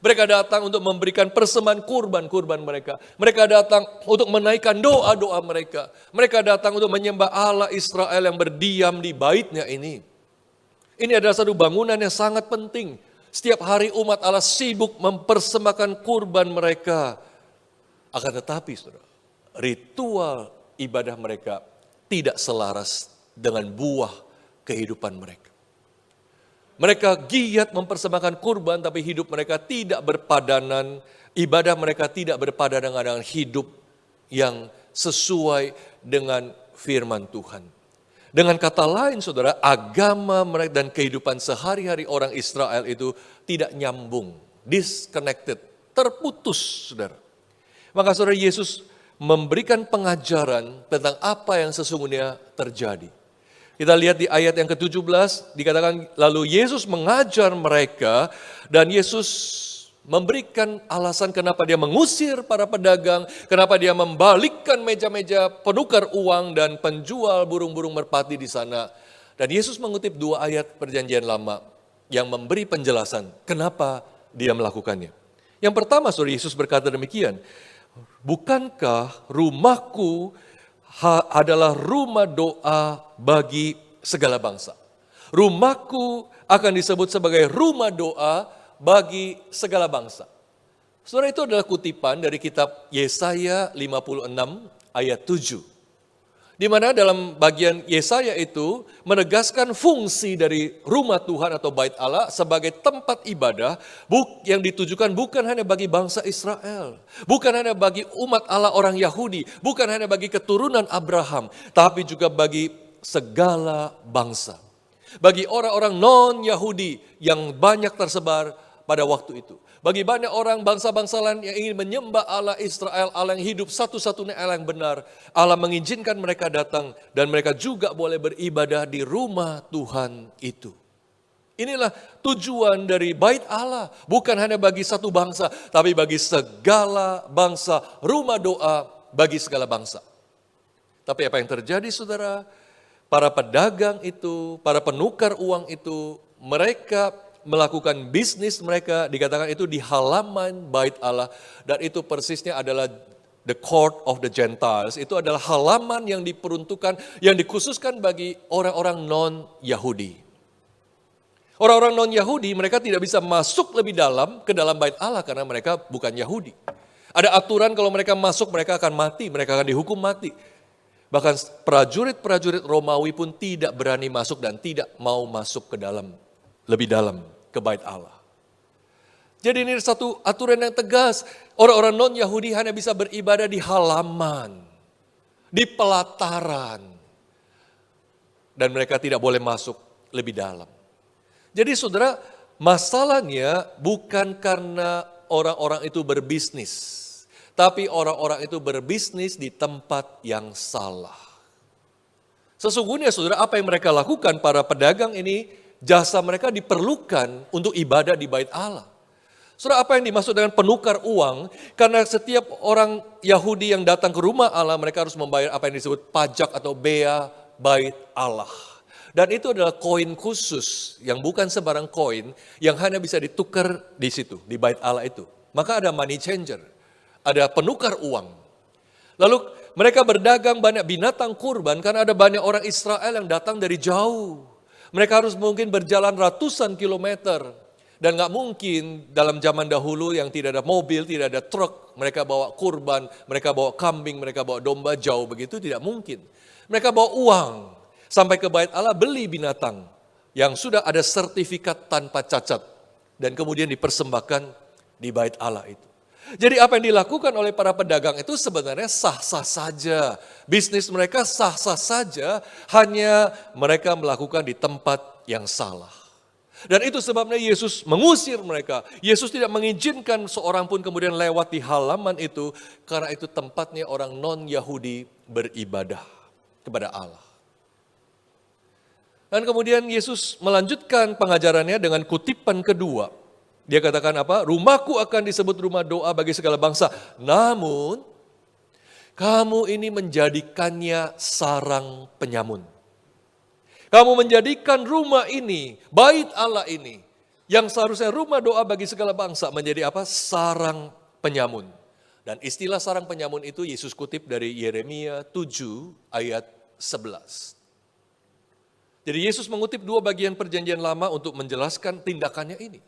[SPEAKER 4] Mereka datang untuk memberikan persembahan kurban-kurban mereka. Mereka datang untuk menaikkan doa-doa mereka. Mereka datang untuk menyembah Allah Israel yang berdiam di baitnya ini. Ini adalah satu bangunan yang sangat penting. Setiap hari umat Allah sibuk mempersembahkan kurban mereka. Akan tetapi, saudara, ritual ibadah mereka tidak selaras dengan buah kehidupan mereka. Mereka giat mempersembahkan kurban, tapi hidup mereka tidak berpadanan, ibadah mereka tidak berpadanan dengan hidup yang sesuai dengan firman Tuhan. Dengan kata lain, saudara, agama mereka dan kehidupan sehari-hari orang Israel itu tidak nyambung, disconnected, terputus, saudara. Maka saudara, Yesus memberikan pengajaran tentang apa yang sesungguhnya terjadi. Kita lihat di ayat yang ke-17, dikatakan lalu Yesus mengajar mereka dan Yesus memberikan alasan kenapa dia mengusir para pedagang, kenapa dia membalikkan meja-meja penukar uang dan penjual burung-burung merpati di sana. Dan Yesus mengutip 2 ayat perjanjian lama yang memberi penjelasan kenapa dia melakukannya. Yang pertama, Saudara, Yesus berkata demikian, bukankah rumahku adalah rumah doa bagi segala bangsa? Rumahku akan disebut sebagai rumah doa bagi segala bangsa. Saudara, itu adalah kutipan dari kitab Yesaya 56 ayat 7. Di mana dalam bagian Yesaya itu menegaskan fungsi dari rumah Tuhan atau bait Allah sebagai tempat ibadah yang ditujukan bukan hanya bagi bangsa Israel, bukan hanya bagi umat Allah orang Yahudi, bukan hanya bagi keturunan Abraham, tapi juga bagi segala bangsa. Bagi orang-orang non-Yahudi yang banyak tersebar pada waktu itu. Bagi banyak orang bangsa-bangsa lain yang ingin menyembah Allah Israel, Allah yang hidup satu-satunya Allah yang benar. Allah mengizinkan mereka datang dan mereka juga boleh beribadah di rumah Tuhan itu. Inilah tujuan dari bait Allah. Bukan hanya bagi satu bangsa, tapi bagi segala bangsa. Rumah doa bagi segala bangsa. Tapi apa yang terjadi, saudara? Para pedagang itu, para penukar uang itu, mereka melakukan bisnis mereka, dikatakan itu di halaman bait Allah, dan itu persisnya adalah the court of the Gentiles. Itu adalah halaman yang diperuntukkan, yang dikhususkan bagi orang-orang non-Yahudi. Orang-orang non-Yahudi, mereka tidak bisa masuk lebih dalam ke dalam bait Allah karena mereka bukan Yahudi. Ada aturan kalau mereka masuk, mereka akan mati, mereka akan dihukum mati. Bahkan prajurit-prajurit Romawi pun tidak berani masuk dan tidak mau masuk ke dalam, lebih dalam ke bait Allah. Jadi ini satu aturan yang tegas. Orang-orang non-Yahudi hanya bisa beribadah di halaman, di pelataran. Dan mereka tidak boleh masuk lebih dalam. Jadi saudara, masalahnya bukan karena orang-orang itu berbisnis. Tapi orang-orang itu berbisnis di tempat yang salah. Sesungguhnya saudara, apa yang mereka lakukan para pedagang ini, jasa mereka diperlukan untuk ibadah di bait Allah. Saudara, apa yang dimaksud dengan penukar uang? Karena setiap orang Yahudi yang datang ke rumah Allah, mereka harus membayar apa yang disebut pajak atau bea bait Allah. Dan itu adalah koin khusus, yang bukan sembarang koin, yang hanya bisa ditukar di situ, di bait Allah itu. Maka ada money changer. Ada penukar uang. Lalu mereka berdagang banyak binatang kurban karena ada banyak orang Israel yang datang dari jauh. Mereka harus mungkin berjalan ratusan kilometer. Dan gak mungkin dalam zaman dahulu yang tidak ada mobil, tidak ada truk. Mereka bawa kurban, mereka bawa kambing, mereka bawa domba jauh begitu, tidak mungkin. Mereka bawa uang sampai ke bait Allah beli binatang yang sudah ada sertifikat tanpa cacat. Dan kemudian dipersembahkan di bait Allah itu. Jadi apa yang dilakukan oleh para pedagang itu sebenarnya sah-sah saja. Bisnis mereka sah-sah saja, hanya mereka melakukan di tempat yang salah. Dan itu sebabnya Yesus mengusir mereka. Yesus tidak mengizinkan seorang pun kemudian lewat di halaman itu, karena itu tempatnya orang non-Yahudi beribadah kepada Allah. Dan kemudian Yesus melanjutkan pengajarannya dengan kutipan kedua. Dia katakan apa? Rumahku akan disebut rumah doa bagi segala bangsa. Namun, kamu ini menjadikannya sarang penyamun. Kamu menjadikan rumah ini, bait Allah ini, yang seharusnya rumah doa bagi segala bangsa, menjadi apa? Sarang penyamun. Dan istilah sarang penyamun itu Yesus kutip dari Yeremia 7 ayat 11. Jadi Yesus mengutip 2 bagian perjanjian lama untuk menjelaskan tindakannya ini.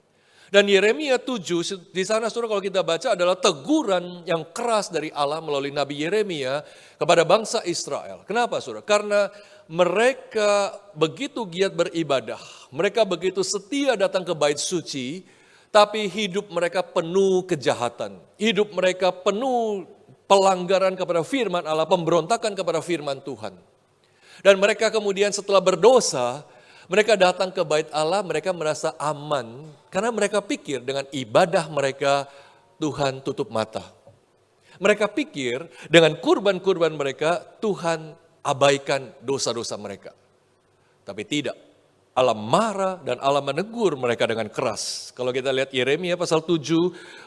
[SPEAKER 4] Dan Yeremia 7, di sana saudara kalau kita baca adalah teguran yang keras dari Allah melalui Nabi Yeremia kepada bangsa Israel. Kenapa saudara? Karena mereka begitu giat beribadah, mereka begitu setia datang ke bait suci, tapi hidup mereka penuh kejahatan. Hidup mereka penuh pelanggaran kepada firman Allah, pemberontakan kepada firman Tuhan. Dan mereka kemudian setelah berdosa, mereka datang ke bait Allah, mereka merasa aman karena mereka pikir dengan ibadah mereka Tuhan tutup mata. Mereka pikir dengan kurban-kurban mereka Tuhan abaikan dosa-dosa mereka. Tapi tidak. Allah marah dan Allah menegur mereka dengan keras. Kalau kita lihat Yeremia pasal 7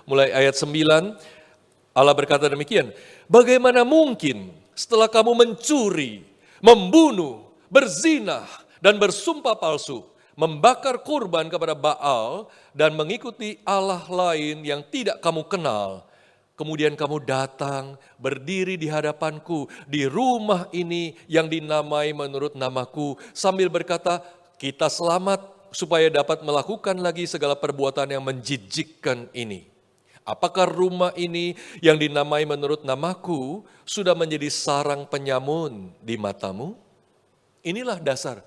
[SPEAKER 4] mulai ayat 9, Allah berkata demikian, bagaimana mungkin setelah kamu mencuri, membunuh, berzinah, dan bersumpah palsu, membakar kurban kepada Baal, dan mengikuti Allah lain yang tidak kamu kenal, kemudian kamu datang berdiri di hadapanku di rumah ini yang dinamai menurut namaku, sambil berkata, kita selamat supaya dapat melakukan lagi segala perbuatan yang menjijikkan ini. Apakah rumah ini yang dinamai menurut namaku sudah menjadi sarang penyamun di matamu? Inilah dasar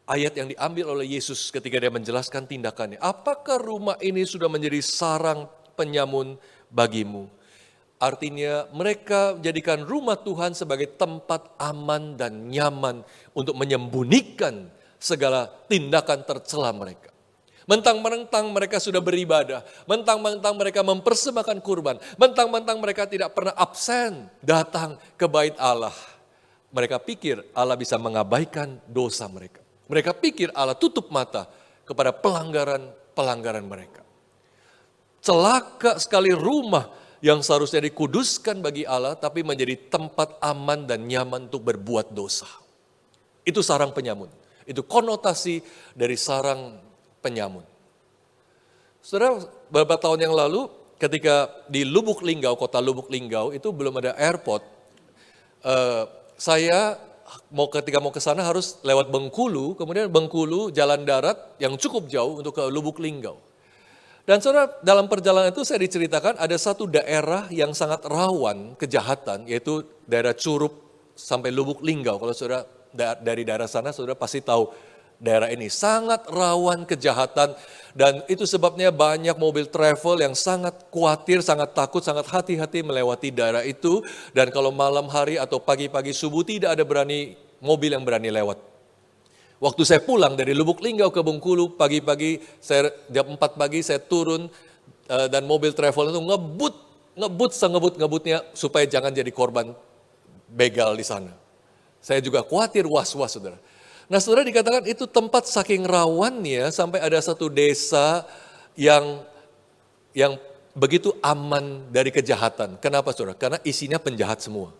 [SPEAKER 4] ayat yang diambil oleh Yesus ketika dia menjelaskan tindakannya. Apakah rumah ini sudah menjadi sarang penyamun bagimu? Artinya mereka jadikan rumah Tuhan sebagai tempat aman dan nyaman untuk menyembunyikan segala tindakan tercela mereka. Mentang-mentang mereka sudah beribadah, mentang-mentang mereka mempersembahkan kurban, mentang-mentang mereka tidak pernah absen datang ke bait Allah. Mereka pikir Allah bisa mengabaikan dosa mereka. Mereka pikir Allah tutup mata kepada pelanggaran mereka. Celaka sekali rumah yang seharusnya dikuduskan bagi Allah, tapi menjadi tempat aman dan nyaman untuk berbuat dosa. Itu sarang penyamun. Itu konotasi dari sarang penyamun. Saudara, beberapa tahun yang lalu ketika di Lubuk Linggau, kota Lubuk Linggau itu belum ada airport. Saya ketika mau ke sana harus lewat Bengkulu, kemudian Bengkulu jalan darat yang cukup jauh untuk ke Lubuk Linggau. Dan saudara, dalam perjalanan itu saya diceritakan ada satu daerah yang sangat rawan kejahatan, yaitu daerah Curup sampai Lubuk Linggau. Kalau saudara dari daerah sana, saudara pasti tahu daerah ini sangat rawan kejahatan, dan itu sebabnya banyak mobil travel yang sangat khawatir, sangat takut, sangat hati-hati melewati daerah itu. Dan kalau malam hari atau pagi-pagi subuh tidak ada mobil yang berani lewat. Waktu saya pulang dari Lubuk Linggau ke Bengkulu pagi-pagi, jam 4 pagi saya turun dan mobil travel itu ngebutnya supaya jangan jadi korban begal di sana. Saya juga khawatir, was-was, saudara. Nah, saudara, dikatakan itu tempat saking rawannya sampai ada satu desa yang begitu aman dari kejahatan. Kenapa, saudara? Karena isinya penjahat semua.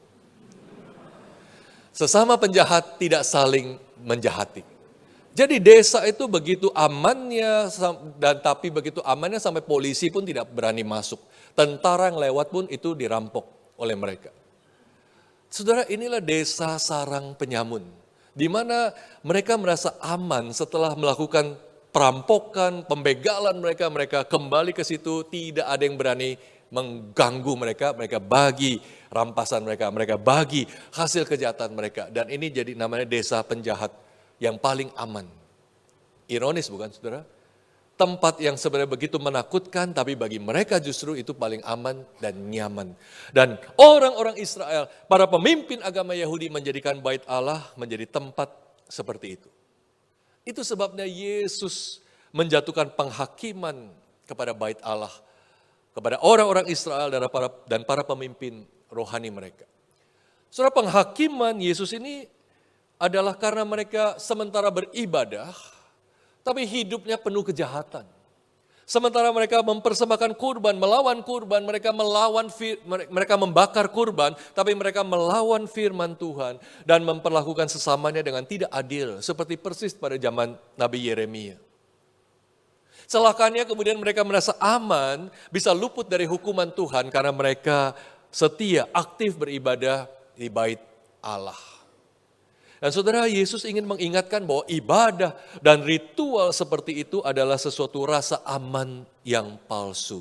[SPEAKER 4] Sesama penjahat tidak saling menjahati. Jadi desa itu begitu amannya, dan tapi begitu amannya sampai polisi pun tidak berani masuk. Tentara yang lewat pun itu dirampok oleh mereka. Saudara, inilah desa sarang penyamun, di mana mereka merasa aman setelah melakukan perampokan, pembegalan mereka kembali ke situ, tidak ada yang berani mengganggu mereka bagi rampasan mereka bagi hasil kejahatan mereka. Dan ini jadi namanya desa penjahat yang paling aman. Ironis bukan, saudara? Tempat yang sebenarnya begitu menakutkan, tapi bagi mereka justru itu paling aman dan nyaman. Dan orang-orang Israel, para pemimpin agama Yahudi menjadikan bait Allah menjadi tempat seperti itu. Itu sebabnya Yesus menjatuhkan penghakiman kepada bait Allah, kepada orang-orang Israel dan para pemimpin rohani mereka. Saudara, penghakiman Yesus ini adalah karena mereka sementara beribadah, tapi hidupnya penuh kejahatan. Sementara mereka mempersembahkan kurban, melawan kurban, mereka membakar kurban, tapi mereka melawan firman Tuhan dan memperlakukan sesamanya dengan tidak adil, seperti persis pada zaman Nabi Yeremia. Celakanya kemudian mereka merasa aman, bisa luput dari hukuman Tuhan karena mereka setia, aktif beribadah di bait Allah. Dan saudara, Yesus ingin mengingatkan bahwa ibadah dan ritual seperti itu adalah sesuatu rasa aman yang palsu.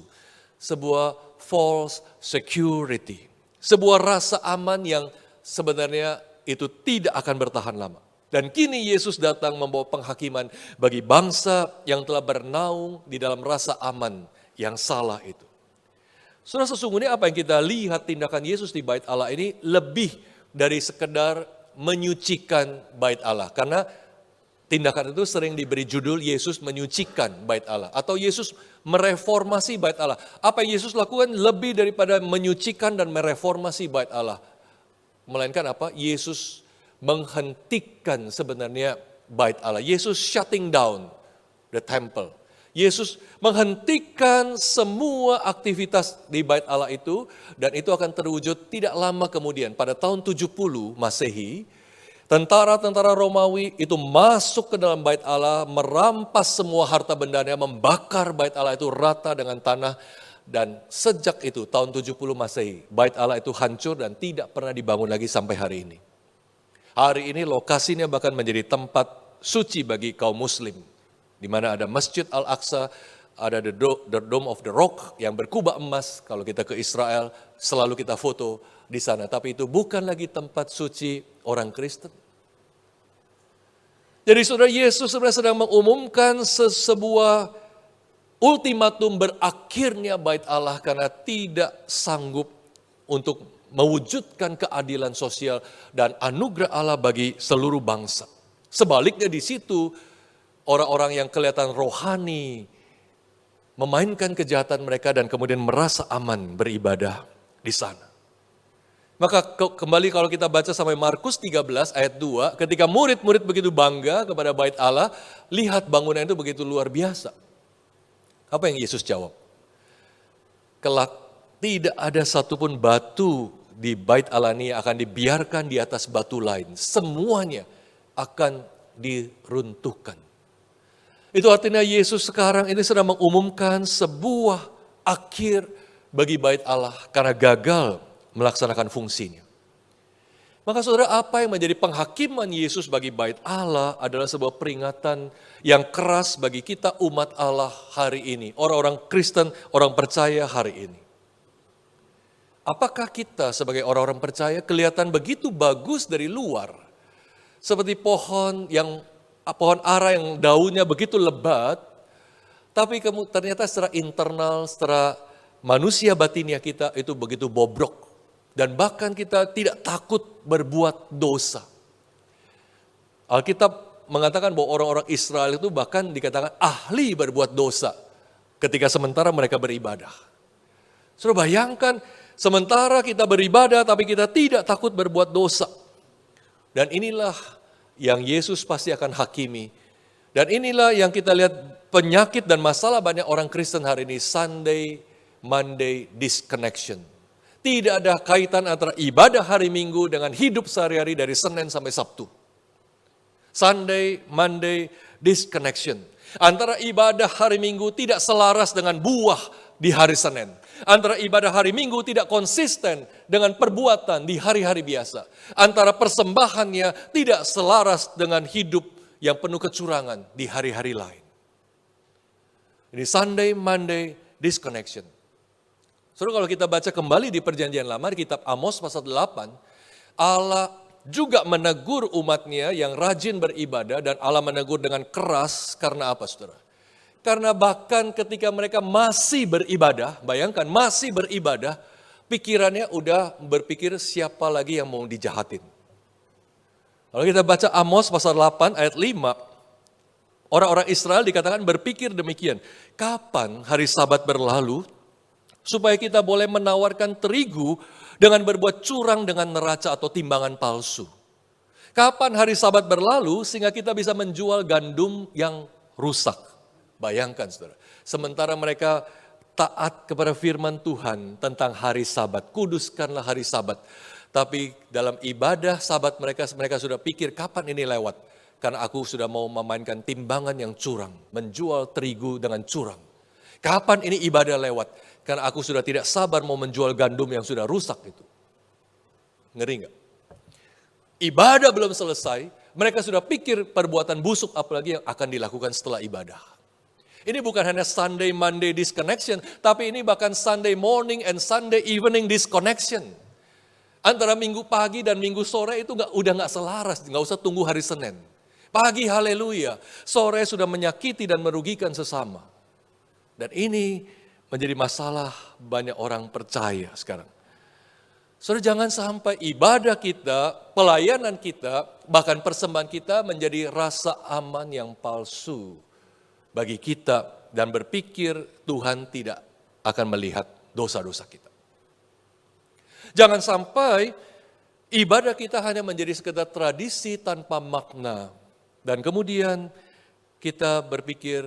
[SPEAKER 4] Sebuah false security. Sebuah rasa aman yang sebenarnya itu tidak akan bertahan lama. Dan kini Yesus datang membawa penghakiman bagi bangsa yang telah bernaung di dalam rasa aman yang salah itu. Saudara, sesungguhnya apa yang kita lihat tindakan Yesus di bait Allah ini lebih dari sekedar menyucikan bait Allah. Karena tindakan itu sering diberi judul Yesus menyucikan bait Allah. Atau Yesus mereformasi bait Allah. Apa yang Yesus lakukan lebih daripada menyucikan dan mereformasi bait Allah. Melainkan apa? Yesus menghentikan sebenarnya bait Allah. Yesus shutting down the temple. Yesus menghentikan semua aktivitas di bait Allah itu, dan itu akan terwujud tidak lama kemudian. Pada tahun 70 Masehi, tentara-tentara Romawi itu masuk ke dalam bait Allah, merampas semua harta bendanya, membakar bait Allah itu rata dengan tanah. Dan sejak itu, tahun 70 Masehi, bait Allah itu hancur dan tidak pernah dibangun lagi sampai hari ini. Hari ini lokasinya bahkan menjadi tempat suci bagi kaum muslim, di mana ada Masjid Al-Aqsa, ada the Dome of the Rock yang berkubah emas. Kalau kita ke Israel, selalu kita foto di sana. Tapi itu bukan lagi tempat suci orang Kristen. Jadi saudara, Yesus sebenarnya sedang mengumumkan sebuah ultimatum berakhirnya bait Allah karena tidak sanggup untuk mewujudkan keadilan sosial dan anugerah Allah bagi seluruh bangsa. Sebaliknya di situ, orang-orang yang kelihatan rohani memainkan kejahatan mereka dan kemudian merasa aman beribadah di sana. Maka kembali kalau kita baca sampai Markus 13 ayat 2, ketika murid-murid begitu bangga kepada bait Allah, lihat bangunan itu begitu luar biasa. Apa yang Yesus jawab? Kelak tidak ada satupun batu di bait Allah ini yang akan dibiarkan di atas batu lain. Semuanya akan diruntuhkan. Itu artinya Yesus sekarang ini sedang mengumumkan sebuah akhir bagi bait Allah karena gagal melaksanakan fungsinya. Maka saudara, apa yang menjadi penghakiman Yesus bagi bait Allah adalah sebuah peringatan yang keras bagi kita umat Allah hari ini. Orang-orang Kristen, orang percaya hari ini. Apakah kita sebagai orang-orang percaya kelihatan begitu bagus dari luar? Seperti pohon ara yang daunnya begitu lebat, tapi ternyata secara internal, secara manusia batinnya kita itu begitu bobrok. Dan bahkan kita tidak takut berbuat dosa. Alkitab mengatakan bahwa orang-orang Israel itu bahkan dikatakan ahli berbuat dosa ketika sementara mereka beribadah. Saudara bayangkan, sementara kita beribadah tapi kita tidak takut berbuat dosa. Dan inilah yang Yesus pasti akan hakimi. Dan inilah yang kita lihat penyakit dan masalah banyak orang Kristen hari ini, Sunday, Monday disconnection. Tidak ada kaitan antara ibadah hari Minggu dengan hidup sehari-hari dari Senin sampai Sabtu. Sunday, Monday disconnection. Antara ibadah hari Minggu tidak selaras dengan buah di hari Senin. Antara ibadah hari Minggu tidak konsisten dengan perbuatan di hari-hari biasa. Antara persembahannya tidak selaras dengan hidup yang penuh kecurangan di hari-hari lain. Ini Sunday, Monday disconnection. Saudara, kalau kita baca kembali di Perjanjian Lama, di kitab Amos pasal 8, Allah juga menegur umatnya yang rajin beribadah, dan Allah menegur dengan keras karena apa, saudara? Karena bahkan ketika mereka masih beribadah, bayangkan masih beribadah, pikirannya udah berpikir siapa lagi yang mau dijahatin. Kalau kita baca Amos pasal 8 ayat 5, orang-orang Israel dikatakan berpikir demikian, kapan hari Sabat berlalu, supaya kita boleh menawarkan terigu dengan berbuat curang dengan neraca atau timbangan palsu. Kapan hari Sabat berlalu sehingga kita bisa menjual gandum yang rusak. Bayangkan saudara, sementara mereka taat kepada firman Tuhan tentang hari Sabat, kuduskanlah hari Sabat. Tapi dalam ibadah Sabat mereka sudah pikir kapan ini lewat. Karena aku sudah mau memainkan timbangan yang curang, menjual terigu dengan curang. Kapan ini ibadah lewat? Karena aku sudah tidak sabar mau menjual gandum yang sudah rusak itu. Ngeri nggak? Ibadah belum selesai, mereka sudah pikir perbuatan busuk apalagi yang akan dilakukan setelah ibadah. Ini bukan hanya Sunday, Monday disconnection, tapi ini bahkan Sunday morning and Sunday evening disconnection. Antara minggu pagi dan minggu sore itu udah nggak selaras, nggak usah tunggu hari Senin. Pagi haleluya, sore sudah menyakiti dan merugikan sesama. Dan ini menjadi masalah banyak orang percaya sekarang. Saudara, jangan sampai ibadah kita, pelayanan kita, bahkan persembahan kita menjadi rasa aman yang palsu bagi kita dan berpikir Tuhan tidak akan melihat dosa-dosa kita. Jangan sampai ibadah kita hanya menjadi sekedar tradisi tanpa makna. Dan kemudian kita berpikir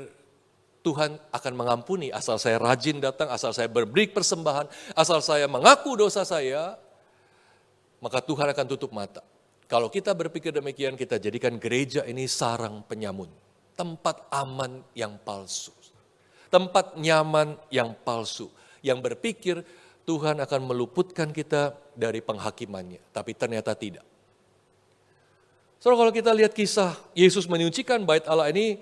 [SPEAKER 4] Tuhan akan mengampuni asal saya rajin datang, asal saya berberi persembahan, asal saya mengaku dosa saya, maka Tuhan akan tutup mata. Kalau kita berpikir demikian, kita jadikan gereja ini sarang penyamun, tempat aman yang palsu, tempat nyaman yang palsu, yang berpikir Tuhan akan meluputkan kita dari penghakimannya, tapi ternyata tidak. Saudara, kalau kita lihat kisah Yesus menyucikan bait Allah ini,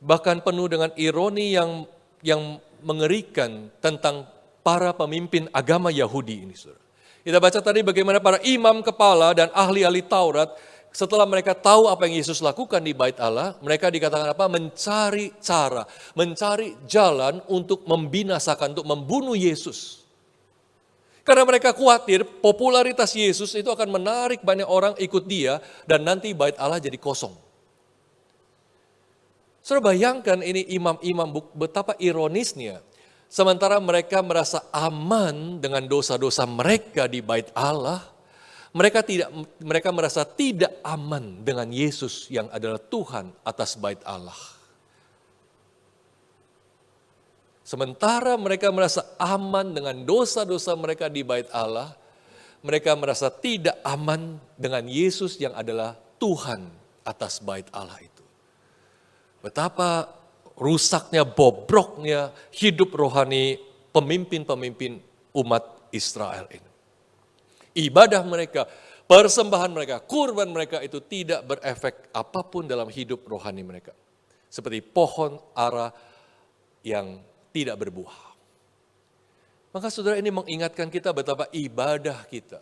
[SPEAKER 4] bahkan penuh dengan ironi yang mengerikan tentang para pemimpin agama Yahudi ini, saudara. Kita baca tadi bagaimana para imam kepala dan ahli-ahli Taurat, setelah mereka tahu apa yang Yesus lakukan di bait Allah, mereka dikatakan apa? Mencari cara, mencari jalan untuk membinasakan, untuk membunuh Yesus. Karena mereka khawatir popularitas Yesus itu akan menarik banyak orang ikut dia dan nanti bait Allah jadi kosong. Saudara, bayangkan ini imam-imam, betapa ironisnya. Sementara mereka merasa aman dengan dosa-dosa mereka di bait Allah, mereka merasa tidak aman dengan Yesus yang adalah Tuhan atas bait Allah. Sementara mereka merasa aman dengan dosa-dosa mereka di bait Allah, mereka merasa tidak aman dengan Yesus yang adalah Tuhan atas bait Allah itu. Betapa rusaknya, bobroknya hidup rohani pemimpin-pemimpin umat Israel ini. Ibadah mereka, persembahan mereka, kurban mereka itu tidak berefek apapun dalam hidup rohani mereka. Seperti pohon ara yang tidak berbuah. Maka saudara, ini mengingatkan kita betapa ibadah kita,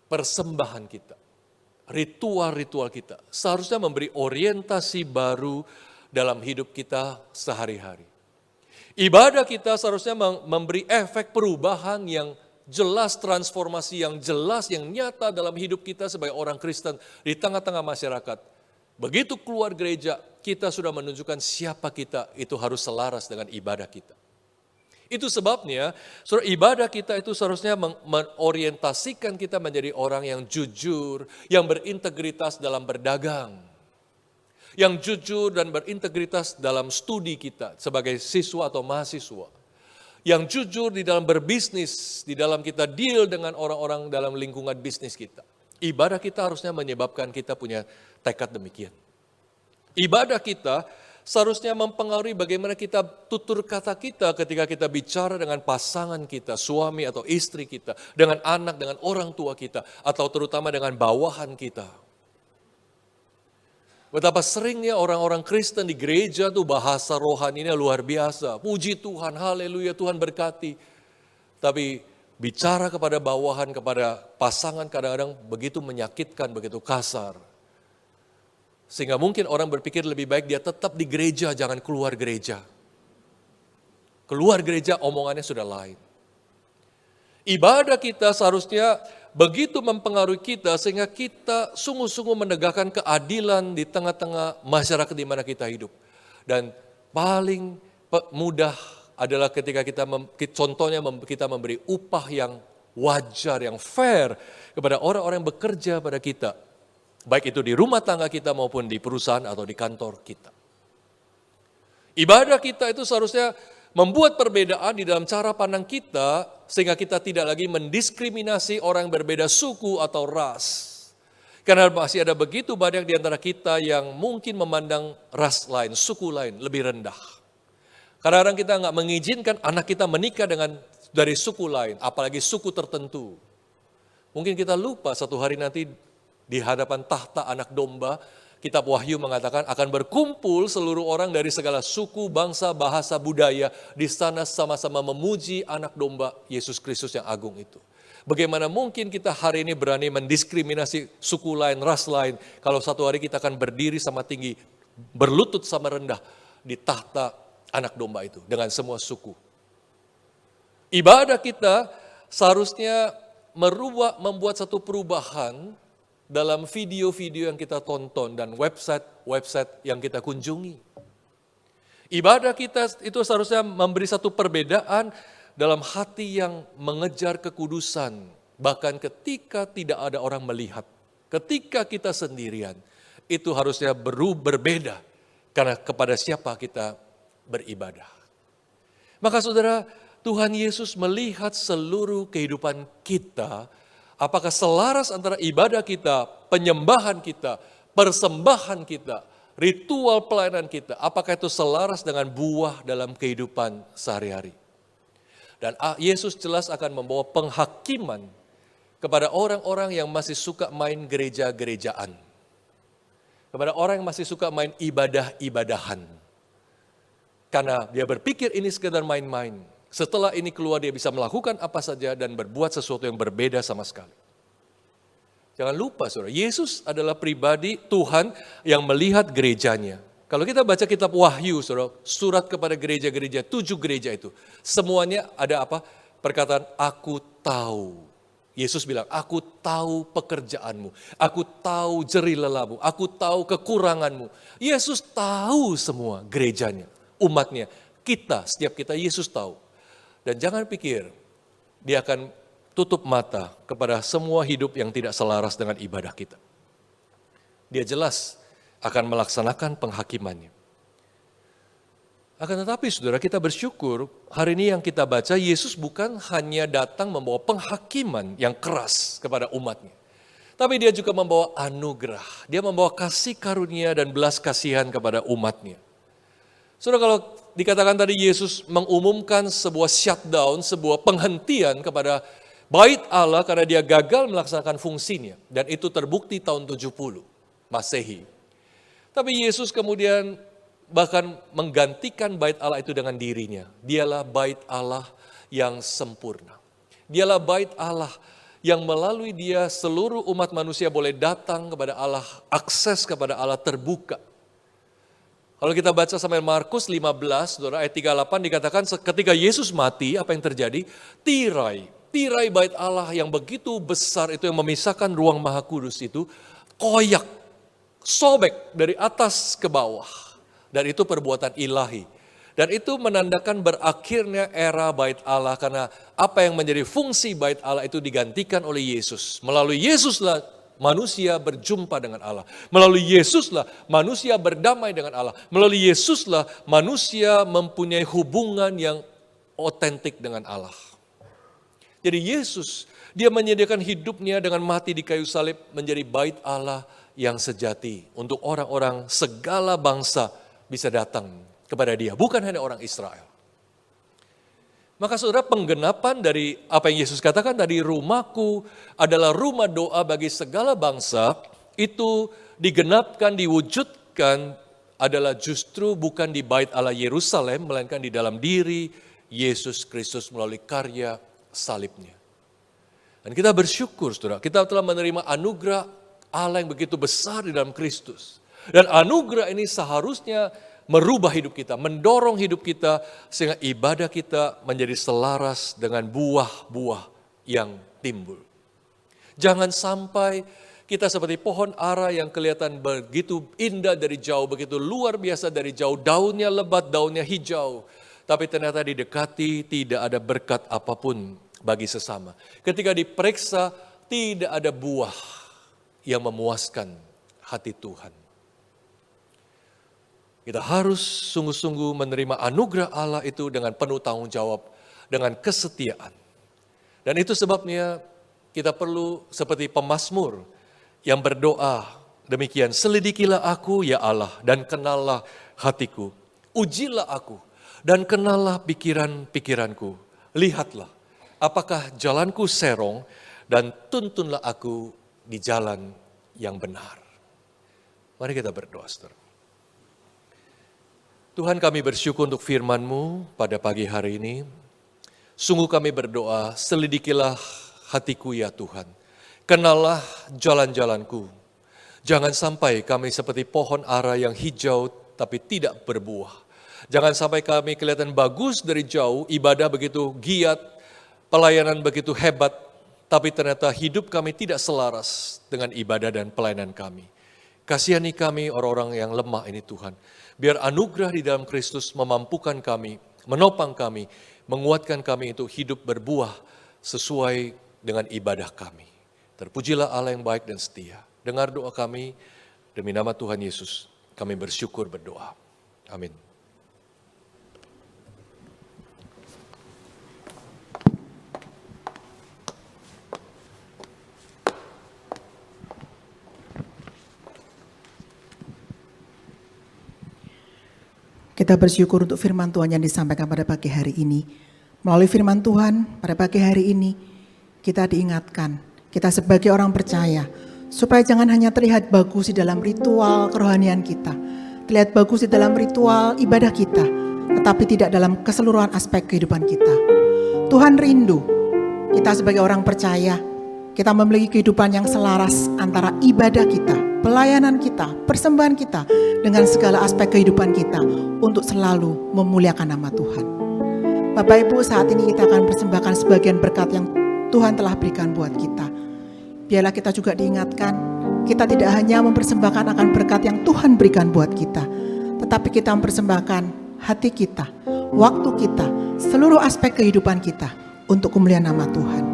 [SPEAKER 4] persembahan kita, ritual-ritual kita seharusnya memberi orientasi baru dalam hidup kita sehari-hari. Ibadah kita seharusnya memberi efek perubahan yang jelas, transformasi yang jelas, yang nyata dalam hidup kita sebagai orang Kristen di tengah-tengah masyarakat. Begitu keluar gereja, kita sudah menunjukkan siapa kita, itu harus selaras dengan ibadah kita. Itu sebabnya, saudara, ibadah kita itu seharusnya mengorientasikan kita menjadi orang yang jujur, yang berintegritas dalam berdagang, yang jujur dan berintegritas dalam studi kita sebagai siswa atau mahasiswa, yang jujur di dalam berbisnis, di dalam kita deal dengan orang-orang dalam lingkungan bisnis kita. Ibadah kita harusnya menyebabkan kita punya tekad demikian. Ibadah kita seharusnya mempengaruhi bagaimana kita tutur kata kita ketika kita bicara dengan pasangan kita, suami atau istri kita, dengan anak, dengan orang tua kita, atau terutama dengan bawahan kita. Betapa seringnya orang-orang Kristen di gereja tuh bahasa rohaninya luar biasa. Puji Tuhan, haleluya, Tuhan berkati. Tapi bicara kepada bawahan, kepada pasangan kadang-kadang begitu menyakitkan, begitu kasar. Sehingga mungkin orang berpikir lebih baik dia tetap di gereja, jangan keluar gereja. Keluar gereja omongannya sudah lain. Ibadah kita seharusnya begitu mempengaruhi kita sehingga kita sungguh-sungguh menegakkan keadilan di tengah-tengah masyarakat di mana kita hidup. Dan paling mudah adalah ketika contohnya kita memberi upah yang wajar, yang fair kepada orang-orang yang bekerja pada kita. Baik itu di rumah tangga kita maupun di perusahaan atau di kantor kita. Ibadah kita itu seharusnya membuat perbedaan di dalam cara pandang kita sehingga kita tidak lagi mendiskriminasi orang yang berbeda suku atau ras. Karena masih ada begitu banyak di antara kita yang mungkin memandang ras lain, suku lain lebih rendah. Kadang-kadang kita nggak mengizinkan anak kita menikah dari suku lain, apalagi suku tertentu. Mungkin kita lupa satu hari nanti di hadapan tahta anak domba, kitab Wahyu mengatakan akan berkumpul seluruh orang dari segala suku, bangsa, bahasa, budaya, di sana sama-sama memuji anak domba Yesus Kristus yang agung itu. Bagaimana mungkin kita hari ini berani mendiskriminasi suku lain, ras lain, kalau satu hari kita akan berdiri sama tinggi, berlutut sama rendah di tahta anak domba itu dengan semua suku. Ibadah kita seharusnya membuat satu perubahan dalam video-video yang kita tonton dan website yang kita kunjungi. Ibadah kita itu seharusnya memberi satu perbedaan dalam hati yang mengejar kekudusan, bahkan ketika tidak ada orang melihat, ketika kita sendirian. itu harusnya berbeda karena kepada siapa kita beribadah. Maka saudara, Tuhan Yesus melihat seluruh kehidupan kita, apakah selaras antara ibadah kita, penyembahan kita, persembahan kita, ritual pelayanan kita, apakah itu selaras dengan buah dalam kehidupan sehari-hari. Dan Yesus jelas akan membawa penghakiman kepada orang-orang yang masih suka main gereja-gerejaan. Kepada orang yang masih suka main ibadah-ibadahan. Karena dia berpikir ini sekedar main-main. Setelah ini keluar dia bisa melakukan apa saja dan berbuat sesuatu yang berbeda sama sekali. Jangan lupa saudara, Yesus adalah pribadi Tuhan yang melihat gerejanya. Kalau kita baca kitab Wahyu saudara, surat kepada gereja-gereja, 7 gereja itu. Semuanya ada apa? Perkataan aku tahu. Yesus bilang, aku tahu pekerjaanmu, aku tahu jerih lelahmu, aku tahu kekuranganmu. Yesus tahu semua gerejanya, umatnya, kita, setiap kita Yesus tahu. Dan jangan pikir dia akan tutup mata kepada semua hidup yang tidak selaras dengan ibadah kita. Dia jelas akan melaksanakan penghakimannya. Akan tetapi saudara, kita bersyukur hari ini yang kita baca, Yesus bukan hanya datang membawa penghakiman yang keras kepada umatnya. Tapi dia juga membawa anugerah. Dia membawa kasih karunia dan belas kasihan kepada umatnya. Saudara, kalau dikatakan tadi Yesus mengumumkan sebuah shutdown, sebuah penghentian kepada bait Allah karena dia gagal melaksanakan fungsinya. Dan itu terbukti tahun 70 Masehi. Tapi Yesus kemudian bahkan menggantikan bait Allah itu dengan dirinya. Dialah bait Allah yang sempurna. Dialah bait Allah yang melalui dia seluruh umat manusia boleh datang kepada Allah, akses kepada Allah terbuka. Kalau kita baca sampai Markus 15, saudara, ayat 38 dikatakan ketika Yesus mati, apa yang terjadi? Tirai bait Allah yang begitu besar itu yang memisahkan ruang maha kudus itu, koyak, sobek dari atas ke bawah. Dan itu perbuatan ilahi. Dan itu menandakan berakhirnya era bait Allah. Karena apa yang menjadi fungsi bait Allah itu digantikan oleh Yesus. Melalui Yesuslah manusia berjumpa dengan Allah. Melalui Yesuslah manusia berdamai dengan Allah. Melalui Yesuslah manusia mempunyai hubungan yang otentik dengan Allah. Jadi Yesus, dia menyediakan hidupnya dengan mati di kayu salib menjadi bait Allah yang sejati. Untuk orang-orang segala bangsa bisa datang kepada dia, bukan hanya orang Israel. Maka saudara, penggenapan dari apa yang Yesus katakan tadi, rumahku adalah rumah doa bagi segala bangsa, itu digenapkan, diwujudkan adalah justru bukan di bait Allah Yerusalem, melainkan di dalam diri Yesus Kristus melalui karya salibnya. Dan kita bersyukur saudara, kita telah menerima anugerah Allah yang begitu besar di dalam Kristus. Dan anugerah ini seharusnya merubah hidup kita, mendorong hidup kita, sehingga ibadah kita menjadi selaras dengan buah-buah yang timbul. Jangan sampai kita seperti pohon ara yang kelihatan begitu indah dari jauh, begitu luar biasa dari jauh, daunnya lebat, daunnya hijau, tapi ternyata didekati tidak ada berkat apapun bagi sesama. Ketika diperiksa, tidak ada buah yang memuaskan hati Tuhan. Kita harus sungguh-sungguh menerima anugerah Allah itu dengan penuh tanggung jawab, dengan kesetiaan. Dan itu sebabnya kita perlu seperti pemazmur yang berdoa demikian, selidikilah aku ya Allah dan kenallah hatiku. Ujilah aku dan kenallah pikiran-pikiranku. Lihatlah apakah jalanku serong dan tuntunlah aku di jalan yang benar. Mari kita berdoa, saudara. Tuhan, kami bersyukur untuk firman-Mu pada pagi hari ini. Sungguh kami berdoa, selidikilah hatiku ya Tuhan. Kenallah jalan-jalanku. Jangan sampai kami seperti pohon ara yang hijau tapi tidak berbuah. Jangan sampai kami kelihatan bagus dari jauh, ibadah begitu giat, pelayanan begitu hebat, tapi ternyata hidup kami tidak selaras dengan ibadah dan pelayanan kami. Kasihani kami orang-orang yang lemah ini Tuhan. Biar anugerah di dalam Kristus memampukan kami, menopang kami, menguatkan kami untuk hidup berbuah sesuai dengan ibadah kami. Terpujilah Allah yang baik dan setia. Dengar doa kami Demi nama Tuhan Yesus, kami bersyukur berdoa. Amin.
[SPEAKER 1] Kita bersyukur untuk firman Tuhan yang disampaikan pada pagi hari ini. Melalui firman Tuhan pada pagi hari ini, kita diingatkan, kita sebagai orang percaya, supaya jangan hanya terlihat bagus di dalam ritual kerohanian kita, terlihat bagus di dalam ritual ibadah kita, tetapi tidak dalam keseluruhan aspek kehidupan kita. Tuhan rindu, kita sebagai orang percaya, kita memiliki kehidupan yang selaras antara ibadah kita, pelayanan kita, persembahan kita, dengan segala aspek kehidupan kita untuk selalu memuliakan nama Tuhan. Bapak Ibu, saat ini kita akan persembahkan sebagian berkat yang Tuhan telah berikan buat kita. Biarlah kita juga diingatkan, kita tidak hanya mempersembahkan akan berkat yang Tuhan berikan buat kita, tetapi kita mempersembahkan hati kita, waktu kita, seluruh aspek kehidupan kita untuk kemuliaan nama Tuhan.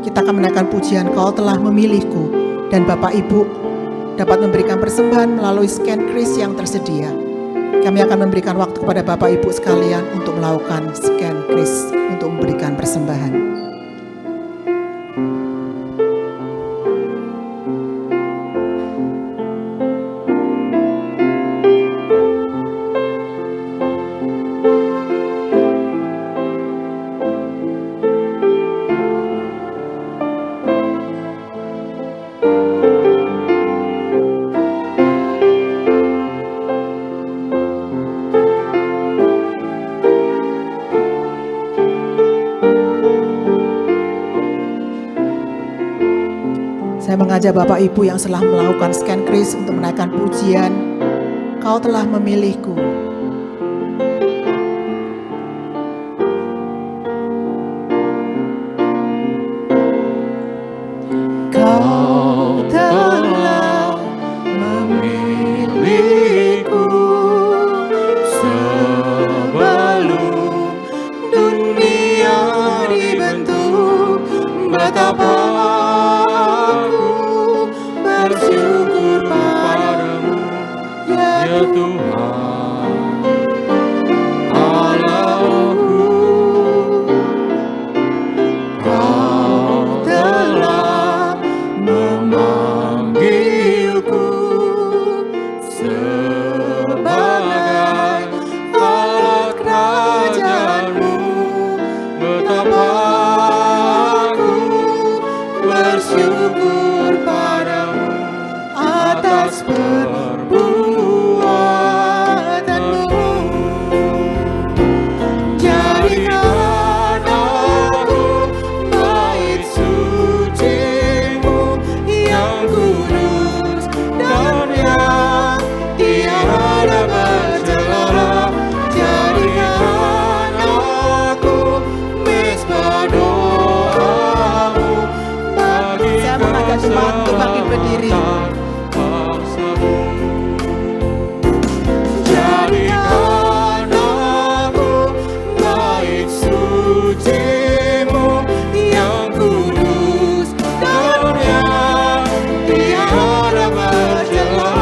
[SPEAKER 1] Kita akan menaikkan pujian, Kau telah memilihku, dan Bapak Ibu dapat memberikan persembahan melalui scan kris yang tersedia. Kami akan memberikan waktu kepada Bapak Ibu sekalian untuk melakukan scan kris untuk memberikan persembahan. Saya mengajak Bapak Ibu yang telah melakukan scan kris untuk menaikkan pujian, Kau telah memilihku. Kau telah memilihku sebelum dunia dibentuk. Betapa bersyukur padamu, ya Tuhan Allahku. Kau telah memanggilku sebagai alat kerajaan-Mu. Betapa aku bersyukur padamu atas perbuatanmu. Jadikan aku bait suci-Mu yang kudus dan yang tiada bercela. Jadikan aku mezbah doa-Mu bagi saya mengajak jemaat untuk bangkit berdiri. Jadikan aku bait suci-Mu yang kudus dan yang tiada bercela.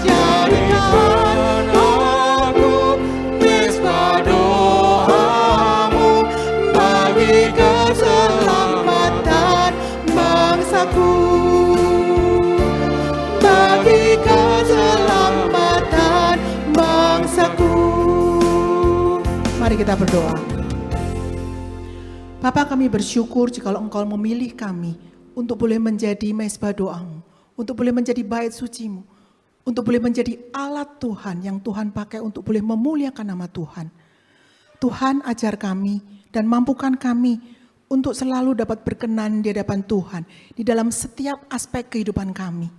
[SPEAKER 1] Jadikan aku mezbah doa-Mu bagi keselamatan bangsaku, bagi keselamatan bangsaku. Mari kita berdoa. Bapa, kami bersyukur jikalau Engkau memilih kami untuk boleh menjadi mezbah doa-Mu, untuk boleh menjadi bait suci-Mu, untuk boleh menjadi alat Tuhan yang Tuhan pakai untuk boleh memuliakan nama Tuhan. Tuhan, ajar kami dan mampukan kami untuk selalu dapat berkenan di hadapan Tuhan di dalam setiap aspek kehidupan kami.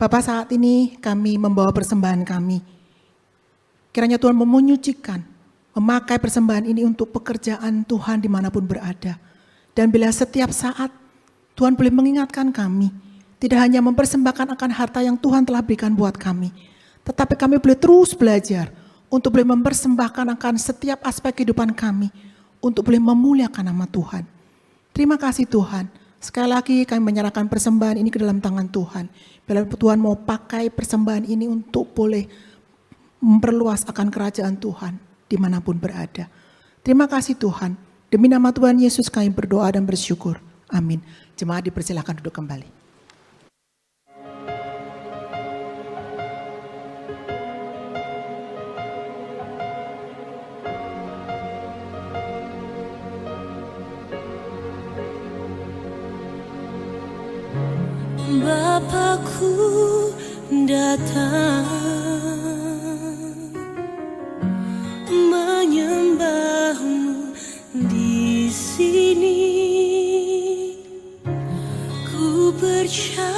[SPEAKER 1] Bapak, saat ini kami membawa persembahan kami. Kiranya Tuhan menyucikan, memakai persembahan ini untuk pekerjaan Tuhan dimanapun berada. Dan bila setiap saat Tuhan boleh mengingatkan kami, tidak hanya mempersembahkan akan harta yang Tuhan telah berikan buat kami, tetapi kami boleh terus belajar untuk boleh mempersembahkan akan setiap aspek kehidupan kami, untuk boleh memuliakan nama Tuhan. Terima kasih Tuhan, Sekali lagi kami menyerahkan persembahan ini ke dalam tangan Tuhan. Bila Tuhan mau pakai persembahan ini untuk boleh memperluas akan kerajaan Tuhan dimanapun berada. Terima kasih Tuhan. Demi nama Tuhan Yesus kami berdoa dan bersyukur. Amin. Jemaat dipersilakan duduk kembali.
[SPEAKER 5] Bapakku datang menyembahmu di sini. Ku percayakan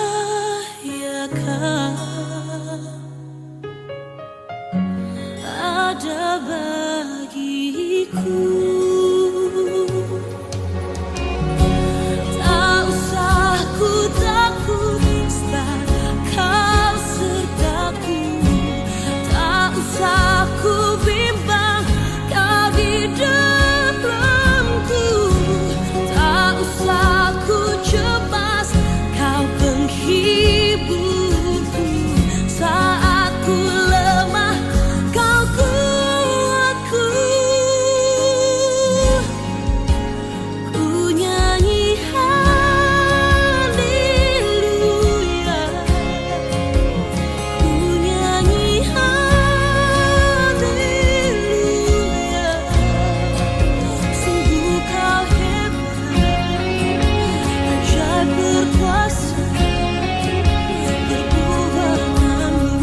[SPEAKER 5] ada bagiku. Tak usah ku takut, sebab Kau sertaku. Tak usah ku bimbang, Kau di dalamku. Tak usah ku cemas, Kau penghiburku. Saat ku lemah, Kau kuatku. Ku nyanyi haleluya. Ku nyanyi haleluya. Sungguh Kau hebat, ajaib berkuasa, berbuat amin.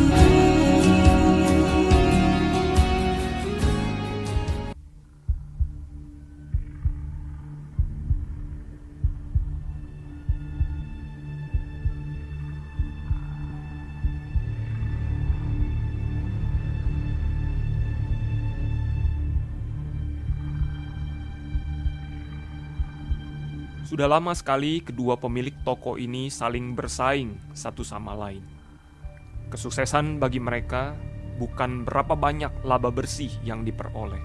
[SPEAKER 6] Sudah lama sekali kedua pemilik toko ini saling bersaing satu sama lain. Kesuksesan bagi mereka bukan berapa banyak laba bersih yang diperoleh,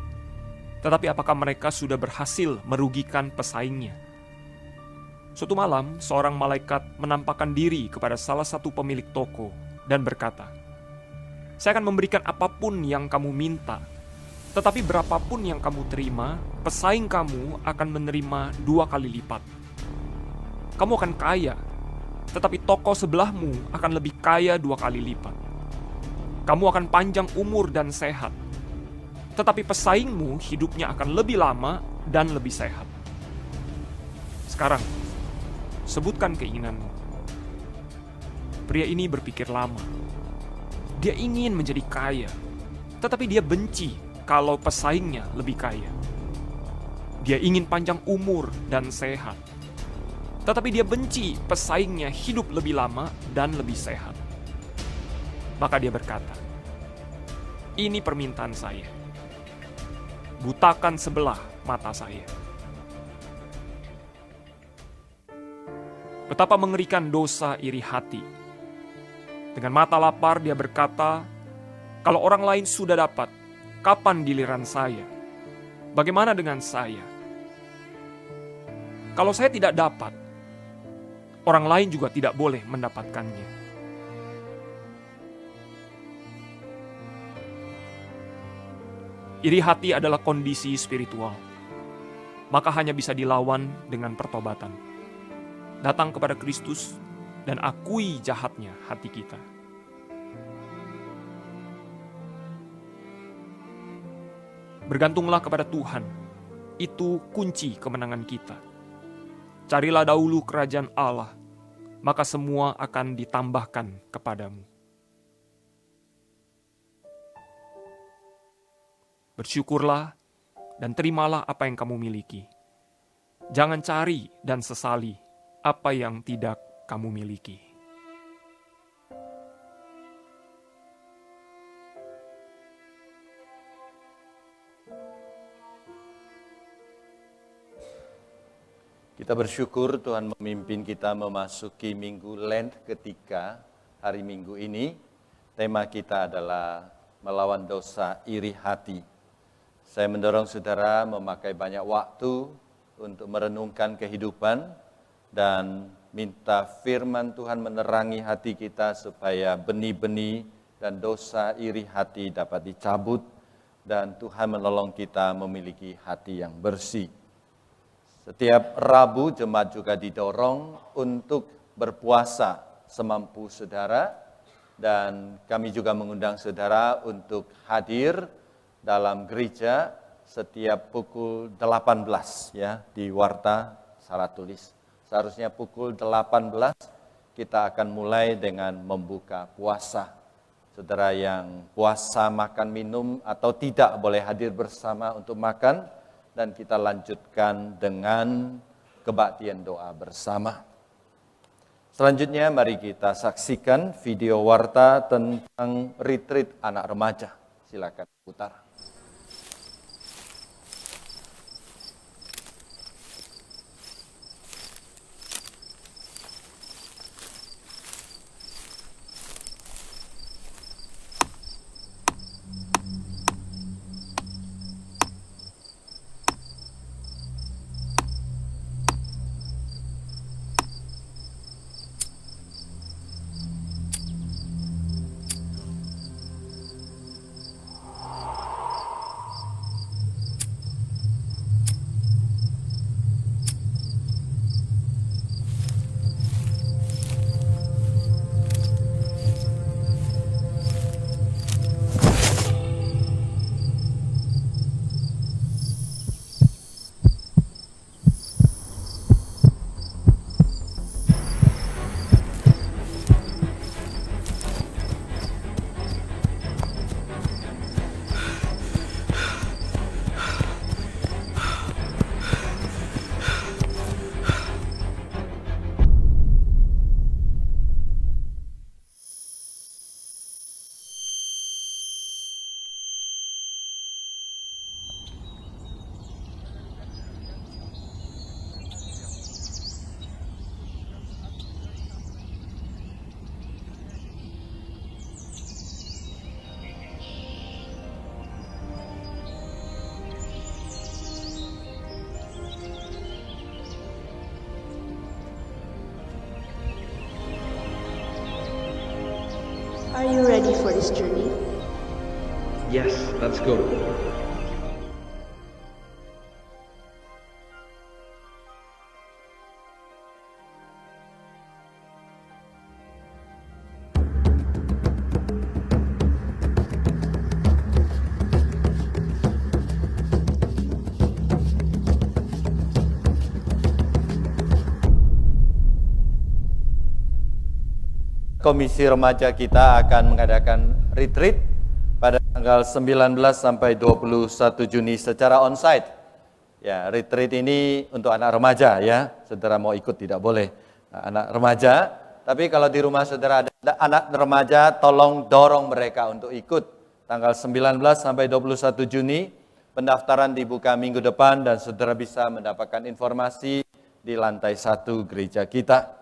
[SPEAKER 6] tetapi apakah mereka sudah berhasil merugikan pesaingnya. Suatu malam, seorang malaikat menampakkan diri kepada salah satu pemilik toko dan berkata, "Saya akan memberikan apapun yang kamu minta, tetapi berapapun yang kamu terima, pesaing kamu akan menerima 2 kali lipat. Kamu akan kaya, tetapi toko sebelahmu akan lebih kaya 2 kali lipat. Kamu akan panjang umur dan sehat, tetapi pesaingmu hidupnya akan lebih lama dan lebih sehat. Sekarang, sebutkan keinginanmu." Pria ini berpikir lama. Dia ingin menjadi kaya, tetapi dia benci kalau pesaingnya lebih kaya. Dia ingin panjang umur dan sehat, tetapi dia benci pesaingnya hidup lebih lama dan lebih sehat. Maka dia berkata, "Ini permintaan saya. Butakan sebelah mata saya." Betapa mengerikan dosa iri hati. Dengan mata lapar dia berkata, "Kalau orang lain sudah dapat, kapan giliran saya? Bagaimana dengan saya? Kalau saya tidak dapat, orang lain juga tidak boleh mendapatkannya." Iri hati adalah kondisi spiritual, maka hanya bisa dilawan dengan pertobatan. Datang kepada Kristus dan akui jahatnya hati kita. Bergantunglah kepada Tuhan, itu kunci kemenangan kita. Carilah dahulu kerajaan Allah, maka semua akan ditambahkan kepadamu. Bersyukurlah dan terimalah apa yang kamu miliki. Jangan cari dan sesali apa yang tidak kamu miliki.
[SPEAKER 7] Kita bersyukur Tuhan memimpin kita memasuki Minggu Lent ketika hari Minggu ini. Tema kita adalah melawan dosa iri hati. Saya mendorong saudara memakai banyak waktu untuk merenungkan kehidupan dan minta firman Tuhan menerangi hati kita supaya benih-benih dan dosa iri hati dapat dicabut dan Tuhan menolong kita memiliki hati yang bersih. Setiap Rabu jemaat juga didorong untuk berpuasa semampu saudara dan kami juga mengundang saudara untuk hadir dalam gereja setiap pukul 18 ya di Warta Salah Tulis. Seharusnya pukul 18 kita akan mulai dengan membuka puasa. Saudara yang puasa makan minum atau tidak boleh hadir bersama untuk makan dan kita lanjutkan dengan kebaktian doa bersama. Selanjutnya mari kita saksikan video warta tentang retreat anak remaja. Silakan putar.
[SPEAKER 8] Are you ready for this journey?
[SPEAKER 9] Yes, let's go.
[SPEAKER 7] Komisi Remaja kita akan mengadakan retreat pada tanggal 19 sampai 21 Juni secara onsite. Ya, retreat ini untuk anak remaja ya. Saudara mau ikut tidak boleh. Nah, anak remaja, tapi kalau di rumah saudara ada anak remaja, tolong dorong mereka untuk ikut. Tanggal 19 sampai 21 Juni, pendaftaran dibuka minggu depan dan saudara bisa mendapatkan informasi di lantai 1 gereja kita.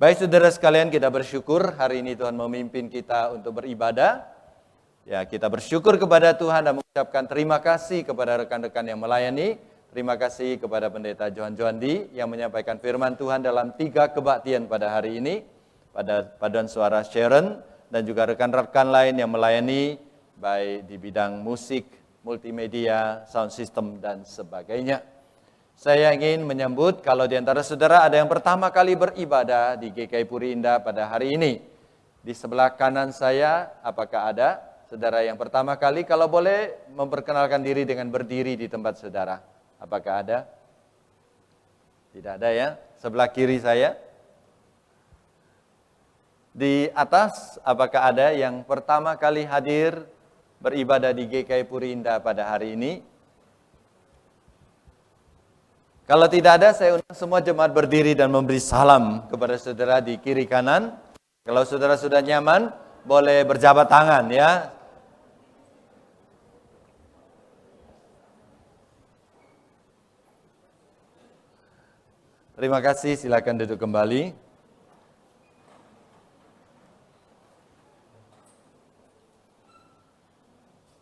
[SPEAKER 7] Baik saudara sekalian, kita bersyukur hari ini Tuhan memimpin kita untuk beribadah. Ya, kita bersyukur kepada Tuhan dan mengucapkan terima kasih kepada rekan-rekan yang melayani. Terima kasih kepada Pendeta Johan Joandi yang menyampaikan firman Tuhan dalam 3 kebaktian pada hari ini. Pada paduan suara Sharon dan juga rekan-rekan lain yang melayani baik di bidang musik, multimedia, sound system dan sebagainya. Saya ingin menyambut kalau di antara saudara ada yang pertama kali beribadah di GKI Puri Indah pada hari ini. Di sebelah kanan saya, apakah ada saudara yang pertama kali? Kalau boleh memperkenalkan diri dengan berdiri di tempat saudara. Apakah ada? Tidak ada ya. Sebelah kiri saya. Di atas, apakah ada yang pertama kali hadir beribadah di GKI Puri Indah pada hari ini? Kalau tidak ada, saya undang semua jemaat berdiri dan memberi salam kepada saudara di kiri kanan. Kalau saudara sudah nyaman, boleh berjabat tangan ya. Terima kasih, silakan duduk kembali.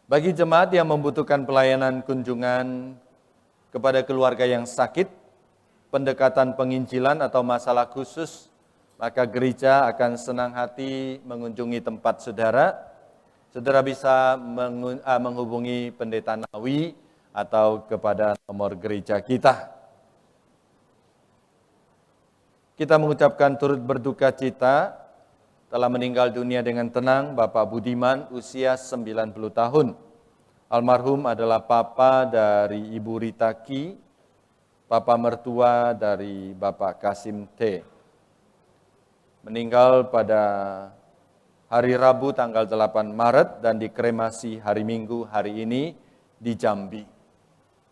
[SPEAKER 7] Bagi jemaat yang membutuhkan pelayanan kunjungan kepada keluarga yang sakit, pendekatan penginjilan atau masalah khusus, maka gereja akan senang hati mengunjungi tempat saudara. Saudara bisa menghubungi Pendeta Nawi atau kepada nomor gereja kita. Kita mengucapkan turut berduka cita telah meninggal dunia dengan tenang Bapak Budiman usia 90 tahun. Almarhum adalah papa dari Ibu Rita Ki, papa mertua dari Bapak Kasim T. Meninggal pada hari Rabu tanggal 8 Maret dan dikremasi hari Minggu hari ini di Jambi.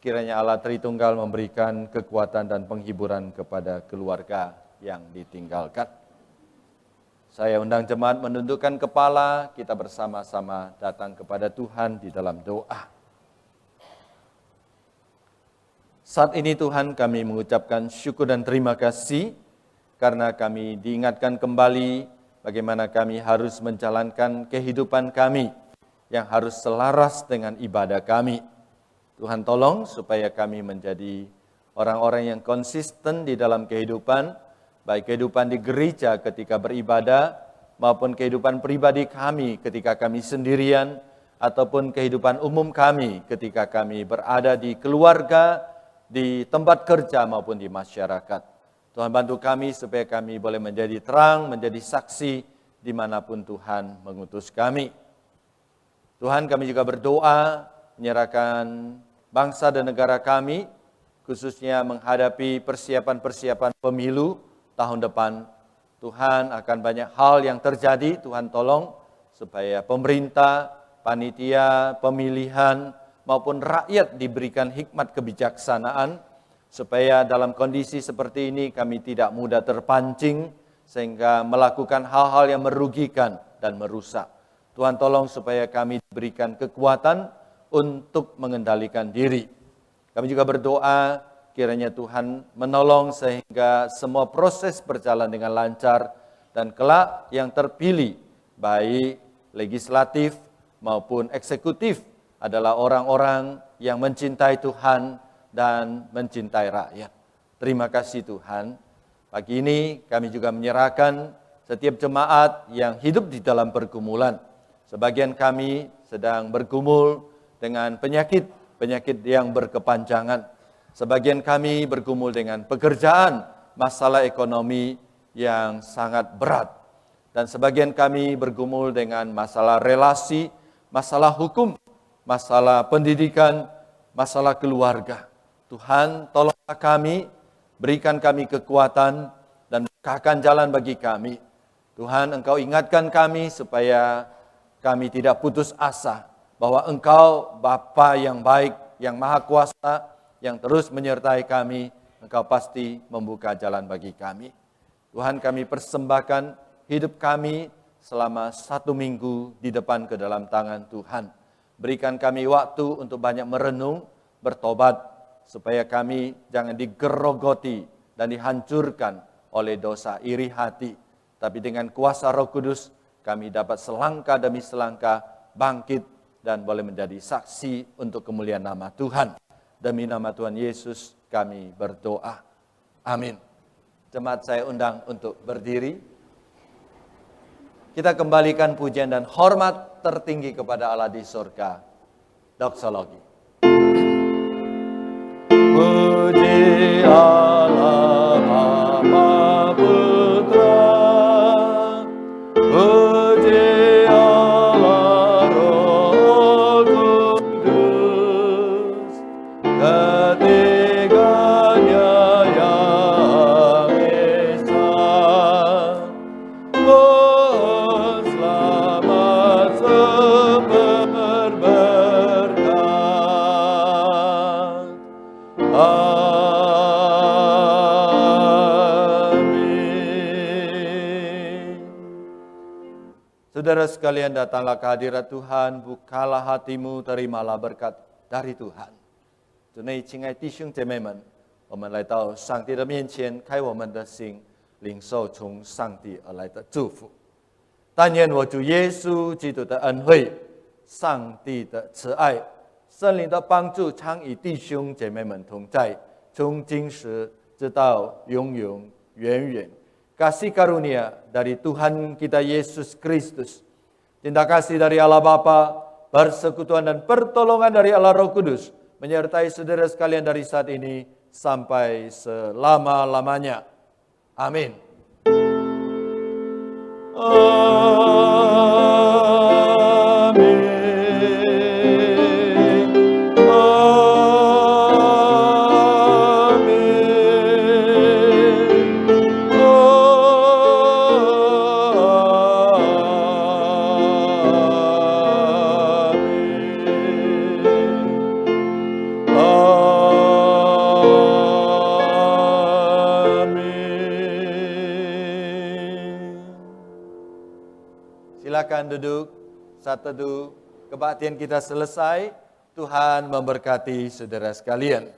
[SPEAKER 7] Kiranya Allah Tritunggal memberikan kekuatan dan penghiburan kepada keluarga yang ditinggalkan. Saya undang jemaat menundukkan kepala, kita bersama-sama datang kepada Tuhan di dalam doa. Saat ini Tuhan kami mengucapkan syukur dan terima kasih karena kami diingatkan kembali bagaimana kami harus menjalankan kehidupan kami yang harus selaras dengan ibadah kami. Tuhan tolong supaya kami menjadi orang-orang yang konsisten di dalam kehidupan, baik kehidupan di gereja ketika beribadah, maupun kehidupan pribadi kami ketika kami sendirian, ataupun kehidupan umum kami ketika kami berada di keluarga, di tempat kerja maupun di masyarakat. Tuhan bantu kami supaya kami boleh menjadi terang, menjadi saksi dimanapun Tuhan mengutus kami. Tuhan kami juga berdoa, menyerahkan bangsa dan negara kami, khususnya menghadapi persiapan-persiapan pemilu tahun depan. Tuhan akan banyak hal yang terjadi, Tuhan tolong supaya pemerintah, panitia, pemilihan, maupun rakyat diberikan hikmat kebijaksanaan, supaya dalam kondisi seperti ini kami tidak mudah terpancing, sehingga melakukan hal-hal yang merugikan dan merusak. Tuhan tolong supaya kami diberikan kekuatan untuk mengendalikan diri. Kami juga berdoa, kiranya Tuhan menolong sehingga semua proses berjalan dengan lancar dan kelak yang terpilih baik legislatif maupun eksekutif adalah orang-orang yang mencintai Tuhan dan mencintai rakyat. Terima kasih Tuhan. Pagi ini kami juga menyerahkan setiap jemaat yang hidup di dalam pergumulan. Sebagian kami sedang bergumul dengan penyakit yang berkepanjangan. Sebagian kami bergumul dengan pekerjaan, masalah ekonomi yang sangat berat. Dan sebagian kami bergumul dengan masalah relasi, masalah hukum, masalah pendidikan, masalah keluarga. Tuhan tolonglah kami, berikan kami kekuatan dan bukakan jalan bagi kami. Tuhan Engkau ingatkan kami supaya kami tidak putus asa bahwa Engkau Bapa yang baik, yang maha kuasa, yang terus menyertai kami, Engkau pasti membuka jalan bagi kami. Tuhan kami persembahkan hidup kami selama 1 minggu di depan ke dalam tangan Tuhan. Berikan kami waktu untuk banyak merenung, bertobat, supaya kami jangan digerogoti dan dihancurkan oleh dosa iri hati. Tapi dengan kuasa Roh Kudus, kami dapat selangkah demi selangkah bangkit dan boleh menjadi saksi untuk kemuliaan nama Tuhan. Demi nama Tuhan Yesus kami berdoa. Amin. Jemaat saya undang untuk berdiri. Kita kembalikan pujian dan hormat tertinggi kepada Allah di surga. Doksologi. Puji Allah Bapa Putra, puji Allah Roh Kudus, ketiganya yang esa. Oh selamat sumber berkat. Amin. Saudara sekalian, datanglah ke hadirat Tuhan, bukalah hatimu, terimalah berkat dari Tuhan。主内亲爱弟兄姐妹们，我们来到上帝的面前，开我们的心，领受从上帝而来的祝福。但愿我主耶稣基督的恩惠、上帝的慈爱、圣灵的帮助，常与弟兄姐妹们同在，从今时直到永永远远。Kasih karunia dari Tuhan kita Yesus Kristus, cinta kasih dari Allah Bapa, persekutuan dan pertolongan dari Allah Roh Kudus, menyertai saudara sekalian dari saat ini sampai selama-lamanya. Amin. Silakan duduk, saat teduh kebaktian kita selesai. Tuhan memberkati saudara sekalian.